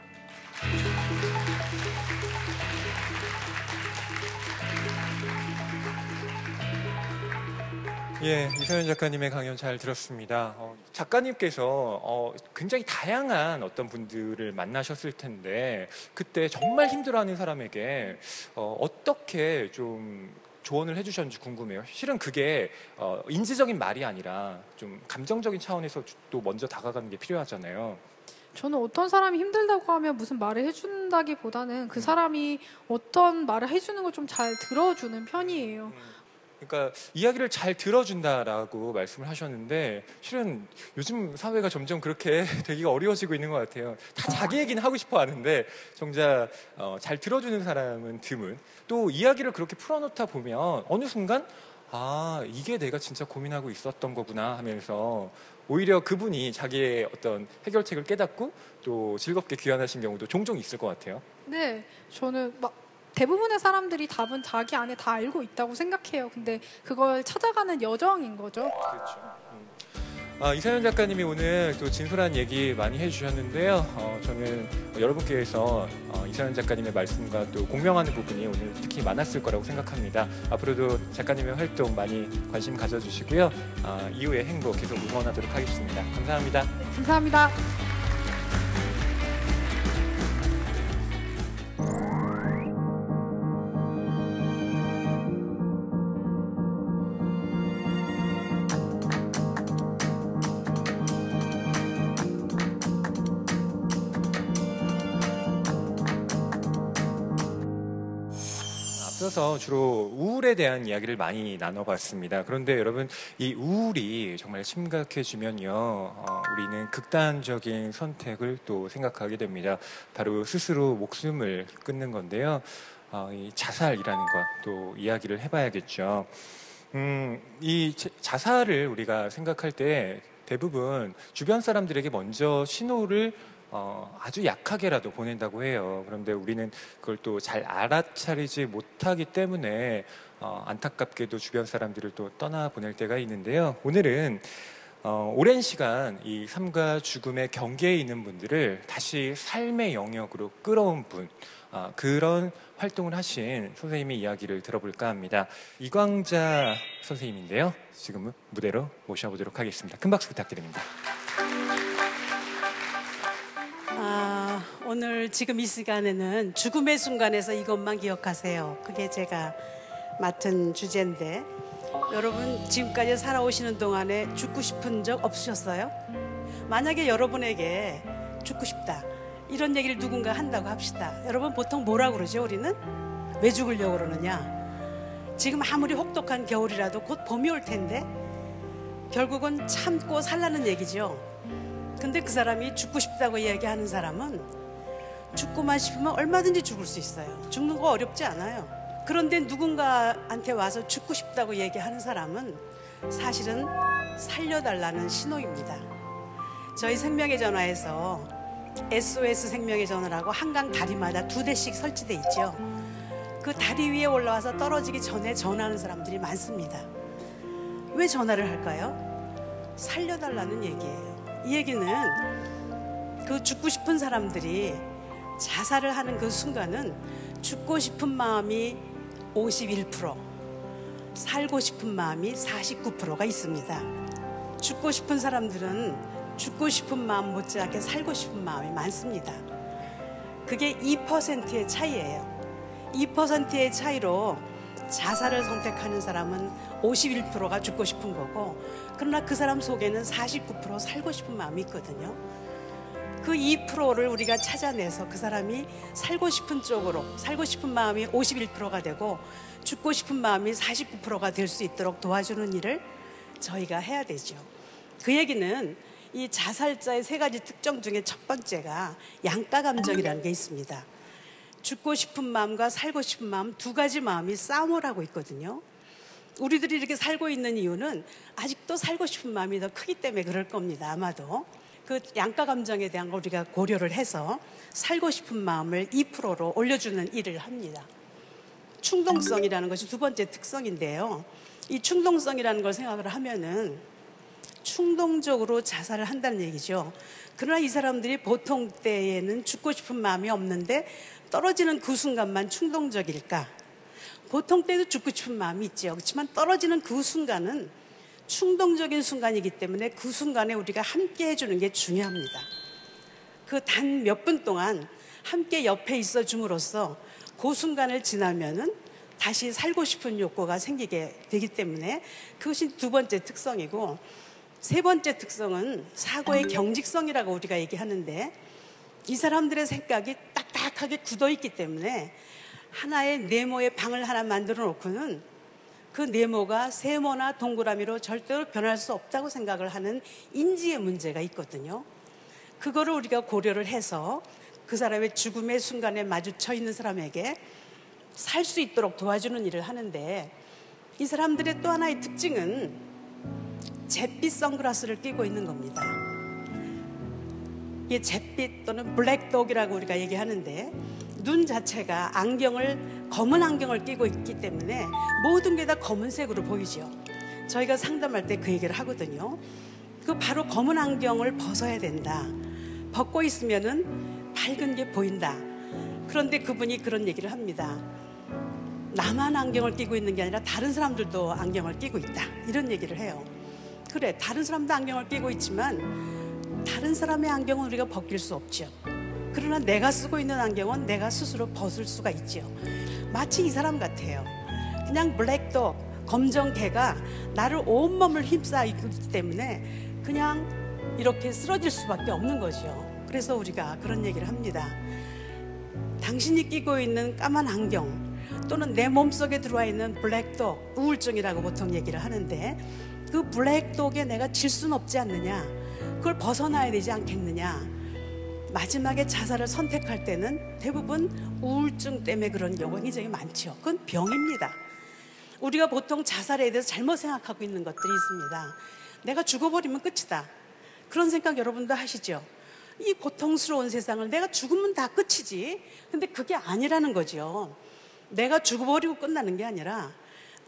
E: 예, 이서연 작가님의 강연 잘 들었습니다. 작가님께서 굉장히 다양한 어떤 분들을 만나셨을 텐데 그때 정말 힘들어하는 사람에게 어떻게 좀 조언을 해주셨는지 궁금해요. 실은 그게 인지적인 말이 아니라 좀 감정적인 차원에서 또 먼저 다가가는 게 필요하잖아요.
J: 저는 어떤 사람이 힘들다고 하면 무슨 말을 해준다기보다는 그 사람이 어떤 말을 해주는 걸 좀 잘 들어주는 편이에요.
E: 그러니까 이야기를 잘 들어준다라고 말씀을 하셨는데 실은 요즘 사회가 점점 그렇게 되기가 어려워지고 있는 것 같아요. 다 자기 얘기는 하고 싶어 하는데 정작 잘 들어주는 사람은 드문. 또 이야기를 그렇게 풀어놓다 보면 어느 순간 아 이게 내가 진짜 고민하고 있었던 거구나 하면서 오히려 그분이 자기의 어떤 해결책을 깨닫고 또 즐겁게 귀환하신 경우도 종종 있을 것 같아요.
J: 네, 저는 대부분의 사람들이 답은 자기 안에 다 알고 있다고 생각해요. 근데 그걸 찾아가는 여정인 거죠.
E: 그렇죠. 이서연 작가님이 오늘 또 진솔한 얘기 많이 해주셨는데요. 저는 여러분께서 이서연 작가님의 말씀과 또 공명하는 부분이 오늘 특히 많았을 거라고 생각합니다. 앞으로도 작가님의 활동 많이 관심 가져주시고요. 이후의 행복 계속 응원하도록 하겠습니다. 감사합니다.
J: 감사합니다.
E: 앞서서 주로 우울에 대한 이야기를 많이 나눠봤습니다. 그런데 여러분 이 우울이 정말 심각해지면요 우리는 극단적인 선택을 또 생각하게 됩니다. 바로 스스로 목숨을 끊는 건데요. 이 자살이라는 것 또 이야기를 해봐야겠죠. 이 자살을 우리가 생각할 때 대부분 주변 사람들에게 먼저 신호를 아주 약하게라도 보낸다고 해요. 그런데 우리는 그걸 또 잘 알아차리지 못하기 때문에 안타깝게도 주변 사람들을 또 떠나보낼 때가 있는데요. 오늘은 오랜 시간 이 삶과 죽음의 경계에 있는 분들을 다시 삶의 영역으로 끌어온 분, 그런 활동을 하신 선생님의 이야기를 들어볼까 합니다. 이광자 선생님인데요. 지금은 무대로 모셔보도록 하겠습니다. 큰 박수 부탁드립니다.
K: 오늘 지금 이 시간에는 죽음의 순간에서 이것만 기억하세요. 그게 제가 맡은 주제인데 여러분 지금까지 살아오시는 동안에 죽고 싶은 적 없으셨어요? 만약에 여러분에게 죽고 싶다 이런 얘기를 누군가 한다고 합시다. 여러분 보통 뭐라고 그러죠? 우리는? 왜 죽으려고 그러느냐? 지금 아무리 혹독한 겨울이라도 곧 봄이 올 텐데 결국은 참고 살라는 얘기죠. 근데 그 사람이 죽고 싶다고 얘기하는 사람은 죽고만 싶으면 얼마든지 죽을 수 있어요. 죽는 거 어렵지 않아요. 그런데 누군가한테 와서 죽고 싶다고 얘기하는 사람은 사실은 살려달라는 신호입니다. 저희 생명의 전화에서 SOS 생명의 전화라고 한강 다리마다 2대씩 설치돼 있죠. 그 다리 위에 올라와서 떨어지기 전에 전화하는 사람들이 많습니다. 왜 전화를 할까요? 살려달라는 얘기예요. 이 얘기는 그 죽고 싶은 사람들이 자살을 하는 그 순간은 죽고 싶은 마음이 51%, 살고 싶은 마음이 49%가 있습니다. 죽고 싶은 사람들은 죽고 싶은 마음 못지않게 살고 싶은 마음이 많습니다. 그게 2%의 차이예요. 2%의 차이로 자살을 선택하는 사람은 51%가 죽고 싶은 거고, 그러나 그 사람 속에는 49% 살고 싶은 마음이 있거든요. 그 2%를 우리가 찾아내서 그 사람이 살고 싶은 쪽으로, 살고 싶은 마음이 51%가 되고 죽고 싶은 마음이 49%가 될 수 있도록 도와주는 일을 저희가 해야 되죠. 그 얘기는 이 자살자의 3가지 특征 중에 첫 번째가 양가 감정이라는 게 있습니다. 죽고 싶은 마음과 살고 싶은 마음, 2가지 마음이 싸움을 하고 있거든요. 우리들이 이렇게 살고 있는 이유는 아직도 살고 싶은 마음이 더 크기 때문에 그럴 겁니다. 아마도. 그 양가 감정에 대한 걸 우리가 고려를 해서 살고 싶은 마음을 2%로 올려주는 일을 합니다. 충동성이라는 것이 두 번째 특성인데요. 이 충동성이라는 걸 생각을 하면은 충동적으로 자살을 한다는 얘기죠. 그러나 이 사람들이 보통 때에는 죽고 싶은 마음이 없는데 떨어지는 그 순간만 충동적일까? 보통 때도 죽고 싶은 마음이 있죠. 그렇지만 떨어지는 그 순간은 충동적인 순간이기 때문에 그 순간에 우리가 함께 해주는 게 중요합니다. 그 단 몇 분 동안 함께 옆에 있어 줌으로써 그 순간을 지나면은 다시 살고 싶은 욕구가 생기게 되기 때문에 그것이 두 번째 특성이고, 세 번째 특성은 사고의 경직성이라고 우리가 얘기하는데, 이 사람들의 생각이 딱딱하게 굳어있기 때문에 하나의 네모의 방을 하나 만들어 놓고는 그 네모가 세모나 동그라미로 절대로 변할 수 없다고 생각을 하는 인지의 문제가 있거든요. 그거를 우리가 고려를 해서 그 사람의 죽음의 순간에 마주쳐 있는 사람에게 살 수 있도록 도와주는 일을 하는데, 이 사람들의 또 하나의 특징은 잿빛 선글라스를 끼고 있는 겁니다. 이게 잿빛 또는 블랙독이라고 우리가 얘기하는데, 눈 자체가 검은 안경을 끼고 있기 때문에 모든 게 다 검은색으로 보이죠. 저희가 상담할 때 그 얘기를 하거든요. 그 바로 검은 안경을 벗어야 된다. 벗고 있으면은 밝은 게 보인다. 그런데 그분이 그런 얘기를 합니다. 나만 안경을 끼고 있는 게 아니라 다른 사람들도 안경을 끼고 있다. 이런 얘기를 해요. 그래, 다른 사람도 안경을 끼고 있지만 다른 사람의 안경은 우리가 벗길 수 없죠. 그러나 내가 쓰고 있는 안경은 내가 스스로 벗을 수가 있죠. 마치 이 사람 같아요. 그냥 블랙독, 검정개가 나를 온몸을 휩싸이기 때문에 그냥 이렇게 쓰러질 수밖에 없는 거죠. 그래서 우리가 그런 얘기를 합니다. 당신이 끼고 있는 까만 안경 또는 내 몸속에 들어와 있는 블랙독, 우울증이라고 보통 얘기를 하는데, 그 블랙독에 내가 질 수는 없지 않느냐, 그걸 벗어나야 되지 않겠느냐. 마지막에 자살을 선택할 때는 대부분 우울증 때문에 그런 경우가 굉장히 많죠. 그건 병입니다. 우리가 보통 자살에 대해서 잘못 생각하고 있는 것들이 있습니다. 내가 죽어버리면 끝이다. 그런 생각 여러분도 하시죠? 이 고통스러운 세상을 내가 죽으면 다 끝이지. 근데 그게 아니라는 거죠. 내가 죽어버리고 끝나는 게 아니라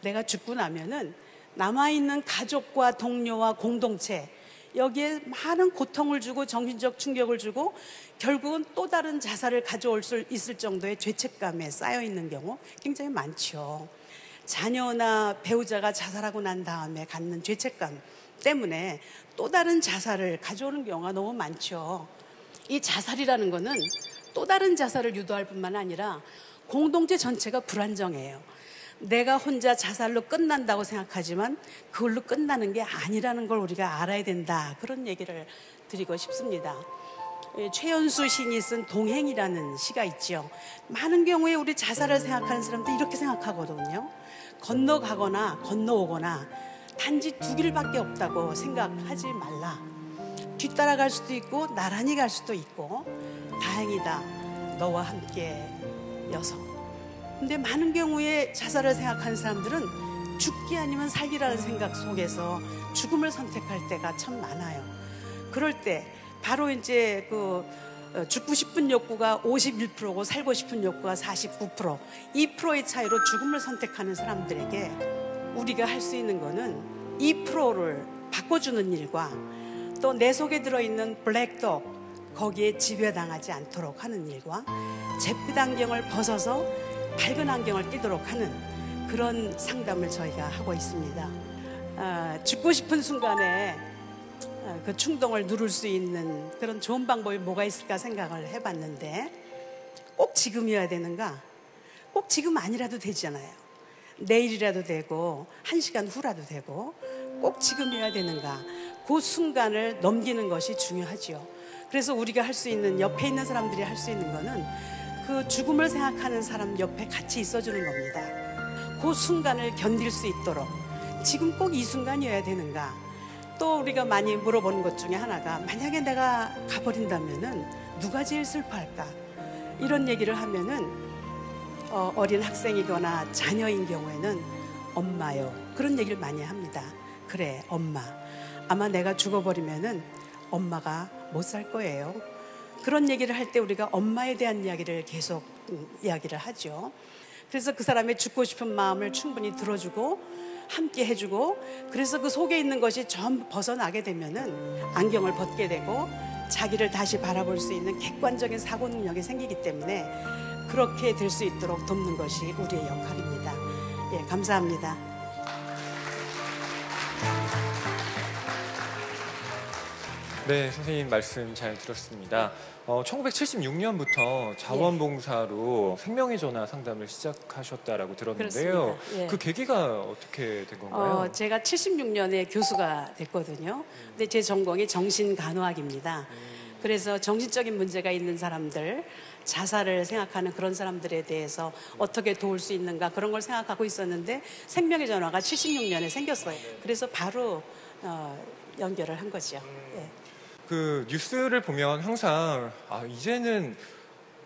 K: 내가 죽고 나면은 남아있는 가족과 동료와 공동체, 여기에 많은 고통을 주고 정신적 충격을 주고 결국은 또 다른 자살을 가져올 수 있을 정도의 죄책감에 쌓여있는 경우 굉장히 많죠. 자녀나 배우자가 자살하고 난 다음에 갖는 죄책감 때문에 또 다른 자살을 가져오는 경우가 너무 많죠. 이 자살이라는 거는 또 다른 자살을 유도할 뿐만 아니라 공동체 전체가 불안정해요. 내가 혼자 자살로 끝난다고 생각하지만 그걸로 끝나는 게 아니라는 걸 우리가 알아야 된다. 그런 얘기를 드리고 싶습니다. 최연수 시인이 쓴 동행이라는 시가 있죠. 많은 경우에 우리 자살을 생각하는 사람들이 이렇게 생각하거든요. 건너가거나 건너오거나 단지 두 길밖에 없다고 생각하지 말라. 뒤따라갈 수도 있고 나란히 갈 수도 있고 다행이다. 너와 함께 여서. 근데 많은 경우에 자살을 생각하는 사람들은 죽기 아니면 살기라는 생각 속에서 죽음을 선택할 때가 참 많아요. 그럴 때 바로 이제 죽고 싶은 욕구가 51%고 살고 싶은 욕구가 49%, 2%의 차이로 죽음을 선택하는 사람들에게 우리가 할 수 있는 거는 2%를 바꿔주는 일과 또 내 속에 들어있는 블랙독, 거기에 지배당하지 않도록 하는 일과 잿빛 안경을 벗어서 밝은 안경을 끼도록 하는 그런 상담을 저희가 하고 있습니다. 죽고 싶은 순간에 그 충동을 누를 수 있는 그런 좋은 방법이 뭐가 있을까 생각을 해봤는데, 꼭 지금이어야 되는가? 꼭 지금 아니라도 되잖아요. 내일이라도 되고 1시간 후라도 되고 꼭 지금이어야 되는가? 그 순간을 넘기는 것이 중요하죠. 그래서 우리가 할 수 있는, 옆에 있는 사람들이 할 수 있는 거는 그 죽음을 생각하는 사람 옆에 같이 있어주는 겁니다. 그 순간을 견딜 수 있도록 지금 꼭 이 순간이어야 되는가? 또 우리가 많이 물어보는 것 중에 하나가, 만약에 내가 가버린다면은 누가 제일 슬퍼할까? 이런 얘기를 하면은 어린 학생이거나 자녀인 경우에는 엄마요. 그런 얘기를 많이 합니다. 그래, 엄마. 아마 내가 죽어버리면은 엄마가 못 살 거예요. 그런 얘기를 할 때 우리가 엄마에 대한 이야기를 계속 이야기를 하죠. 그래서 그 사람의 죽고 싶은 마음을 충분히 들어주고 함께 해주고, 그래서 그 속에 있는 것이 전부 벗어나게 되면은 안경을 벗게 되고 자기를 다시 바라볼 수 있는 객관적인 사고 능력이 생기기 때문에 그렇게 될 수 있도록 돕는 것이 우리의 역할입니다. 예, 감사합니다.
E: 네, 선생님 말씀 잘 들었습니다. 1976년부터 자원봉사로 생명의 전화 상담을 시작하셨다라고 들었는데요.
K: 그렇습니다. 예.
E: 그 계기가 어떻게 된 건가요?
K: 제가 76년에 교수가 됐거든요. 근데 제 전공이 정신간호학입니다. 그래서 정신적인 문제가 있는 사람들, 자살을 생각하는 그런 사람들에 대해서 어떻게 도울 수 있는가, 그런 걸 생각하고 있었는데 생명의 전화가 76년에 생겼어요. 그래서 바로 연결을 한 거죠. 예.
E: 그 뉴스를 보면 항상 이제는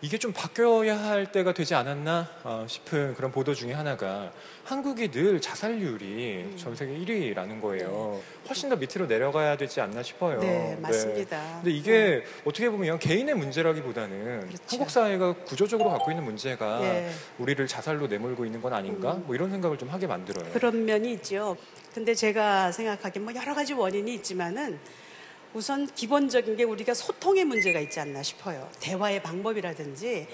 E: 이게 좀 바뀌어야 할 때가 되지 않았나 싶은 그런 보도 중에 하나가 한국이 늘 자살률이 전 세계 1위라는 거예요. 훨씬 더 밑으로 내려가야 되지 않나 싶어요.
K: 네, 맞습니다.
E: 네. 근데 이게 어떻게 보면 개인의 문제라기보다는
K: 그렇죠.
E: 한국 사회가 구조적으로 갖고 있는 문제가
K: 네.
E: 우리를 자살로 내몰고 있는 건 아닌가? 뭐 이런 생각을 좀 하게 만들어요.
K: 그런 면이 있죠. 근데 제가 생각하기엔 뭐 여러 가지 원인이 있지만은 우선 기본적인 게 우리가 소통의 문제가 있지 않나 싶어요. 대화의 방법이라든지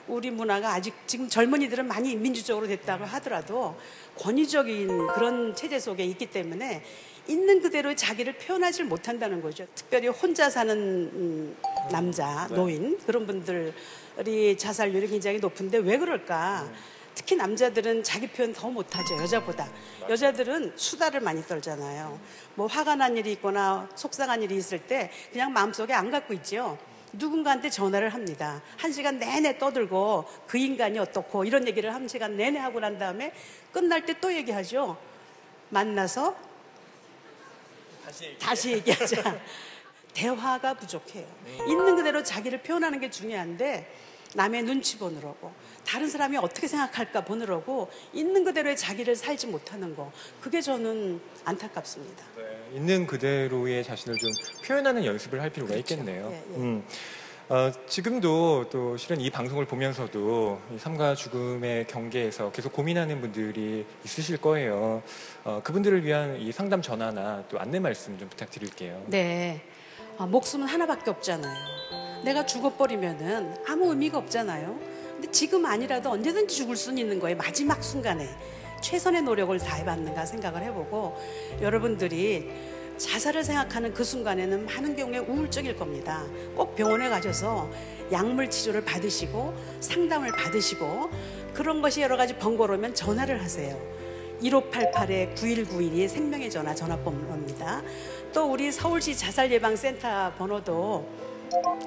K: 우리 문화가 아직 지금 젊은이들은 많이 민주적으로 됐다고 하더라도 권위적인 그런 체제 속에 있기 때문에 있는 그대로 자기를 표현하지 못한다는 거죠. 특별히 혼자 사는 남자, 노인 그런 분들이 자살률이 굉장히 높은데 왜 그럴까? 특히 남자들은 자기 표현 더 못하죠, 여자보다. 여자들은 수다를 많이 떨잖아요. 뭐 화가 난 일이 있거나 속상한 일이 있을 때 그냥 마음속에 안 갖고 있죠. 누군가한테 전화를 합니다. 1시간 내내 떠들고 그 인간이 어떻고 이런 얘기를 1시간 내내 하고 난 다음에 끝날 때 또 얘기하죠. 만나서 다시 얘기하자. 대화가 부족해요. 있는 그대로 자기를 표현하는 게 중요한데 남의 눈치 보느라고 다른 사람이 어떻게 생각할까 보느라고 있는 그대로의 자기를 살지 못하는 거, 그게 저는 안타깝습니다.
E: 네, 있는 그대로의 자신을 좀 표현하는 연습을 할 필요가
K: 그렇죠.
E: 있겠네요.
K: 예, 예.
E: 지금도 또 실은 이 방송을 보면서도 이 삶과 죽음의 경계에서 계속 고민하는 분들이 있으실 거예요. 그분들을 위한 이 상담 전화나 또 안내 말씀 좀 부탁드릴게요.
K: 네, 목숨은 하나밖에 없잖아요. 내가 죽어버리면은 아무 의미가 없잖아요. 근데 지금 아니라도 언제든지 죽을 수는 있는 거예요. 마지막 순간에 최선의 노력을 다해봤는가 생각을 해보고, 여러분들이 자살을 생각하는 그 순간에는 많은 경우에 우울증일 겁니다. 꼭 병원에 가셔서 약물 치료를 받으시고 상담을 받으시고, 그런 것이 여러 가지 번거로우면 전화를 하세요. 1588-9191이 생명의 전화 전화번호입니다. 또 우리 서울시 자살예방센터 번호도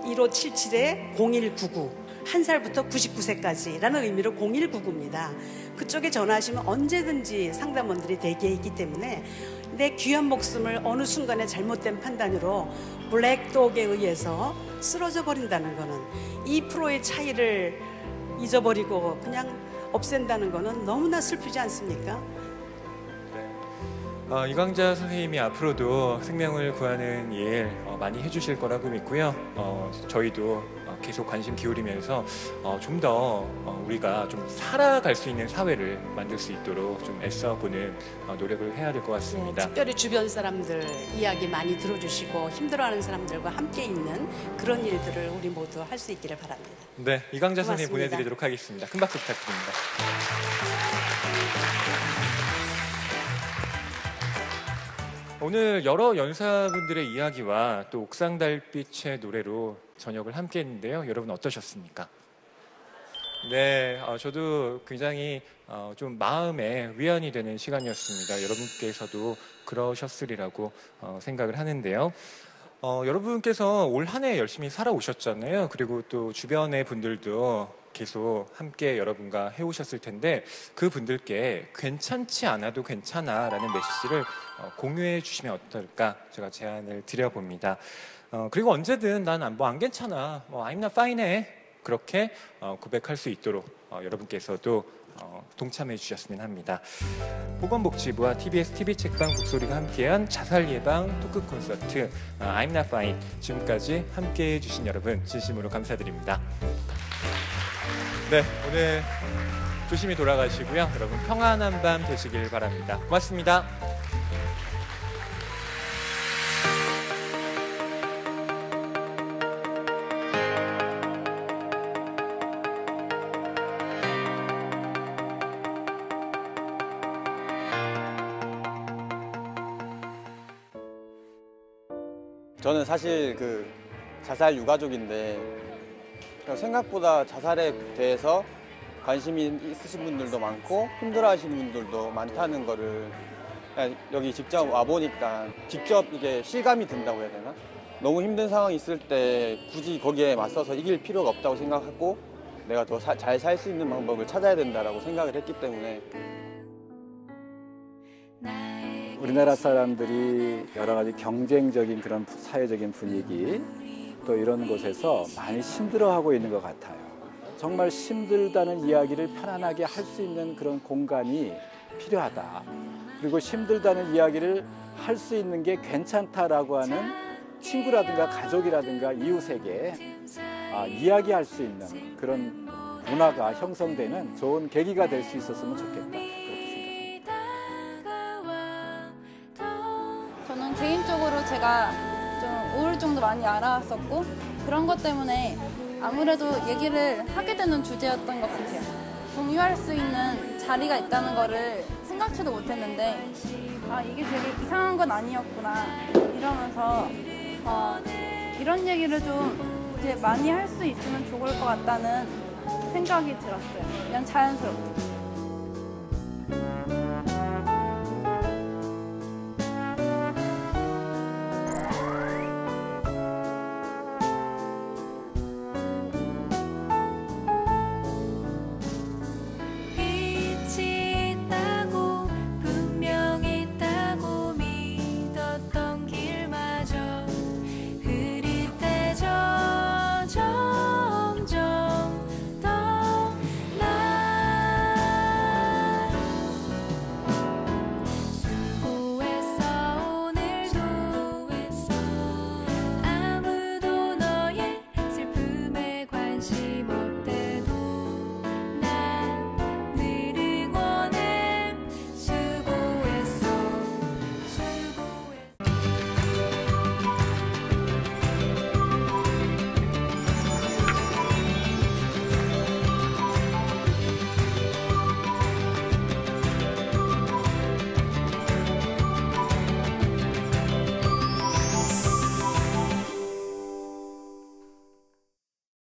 K: 1577-0199, 1살부터 99세까지라는 의미로 0199입니다. 그쪽에 전화하시면 언제든지 상담원들이 대기해 있기 때문에 내 귀한 목숨을 어느 순간에 잘못된 판단으로 블랙독에 의해서 쓰러져 버린다는 거는, 2%의 차이를 잊어버리고 그냥 없앤다는 거는 너무나 슬프지 않습니까?
E: 이광자 선생님이 앞으로도 생명을 구하는 일 많이 해주실 거라고 믿고요. 저희도 계속 관심 기울이면서 좀 더 우리가 좀 살아갈 수 있는 사회를 만들 수 있도록 좀 애써보는 노력을 해야 될 것 같습니다.
K: 네, 특별히 주변 사람들 이야기 많이 들어주시고 힘들어하는 사람들과 함께 있는 그런 일들을 우리 모두 할 수 있기를 바랍니다.
E: 네, 이광자 선생님
K: 고맙습니다.
E: 보내드리도록 하겠습니다. 큰 박수 부탁드립니다. 오늘 여러 연사분들의 이야기와 또 옥상 달빛의 노래로 저녁을 함께 했는데요. 여러분 어떠셨습니까? 네, 저도 굉장히 좀 마음에 위안이 되는 시간이었습니다. 여러분께서도 그러셨으리라고 생각을 하는데요. 여러분께서 올 한 해 열심히 살아오셨잖아요. 그리고 또 주변의 분들도 계속 함께 여러분과 해오셨을 텐데, 그 분들께 괜찮지 않아도 괜찮아 라는 메시지를 공유해 주시면 어떨까 제가 제안을 드려봅니다. 그리고 언제든 난 뭐 안 괜찮아, I'm not fine 해, 그렇게 고백할 수 있도록 여러분께서도 동참해 주셨으면 합니다. 보건복지부와 TBS TV책방 북소리가 함께한 자살 예방 토크 콘서트 I'm Not Fine, 지금까지 함께해 주신 여러분 진심으로 감사드립니다. 네, 오늘 조심히 돌아가시고요. 여러분 평안한 밤 되시길 바랍니다. 고맙습니다.
L: 저는 사실 그 자살 유가족인데 생각보다 자살에 대해서 관심이 있으신 분들도 많고 힘들어하시는 분들도 많다는 거를 여기 직접 와보니까 직접 이게 실감이 든다고 해야 되나? 너무 힘든 상황이 있을 때 굳이 거기에 맞서서 이길 필요가 없다고 생각하고 내가 더 잘 살 수 있는 방법을 찾아야 된다라고 생각을 했기 때문에
M: 우리나라 사람들이 여러 가지 경쟁적인 그런 사회적인 분위기 또 이런 곳에서 많이 힘들어하고 있는 것 같아요. 정말 힘들다는 이야기를 편안하게 할 수 있는 그런 공간이 필요하다. 그리고 힘들다는 이야기를 할 수 있는 게 괜찮다라고 하는 친구라든가 가족이라든가 이웃에게 이야기할 수 있는 그런 문화가 형성되는 좋은 계기가 될 수 있었으면 좋겠다.
N: 저는 개인적으로 제가 좀 우울증도 많이 알아왔었고 그런 것 때문에 아무래도 얘기를 하게 되는 주제였던 것 같아요. 공유할 수 있는 자리가 있다는 거를 생각지도 못했는데 이게 되게 이상한 건 아니었구나 이러면서 이런 얘기를 좀 이제 많이 할 수 있으면 좋을 것 같다는 생각이 들었어요. 그냥 자연스럽게.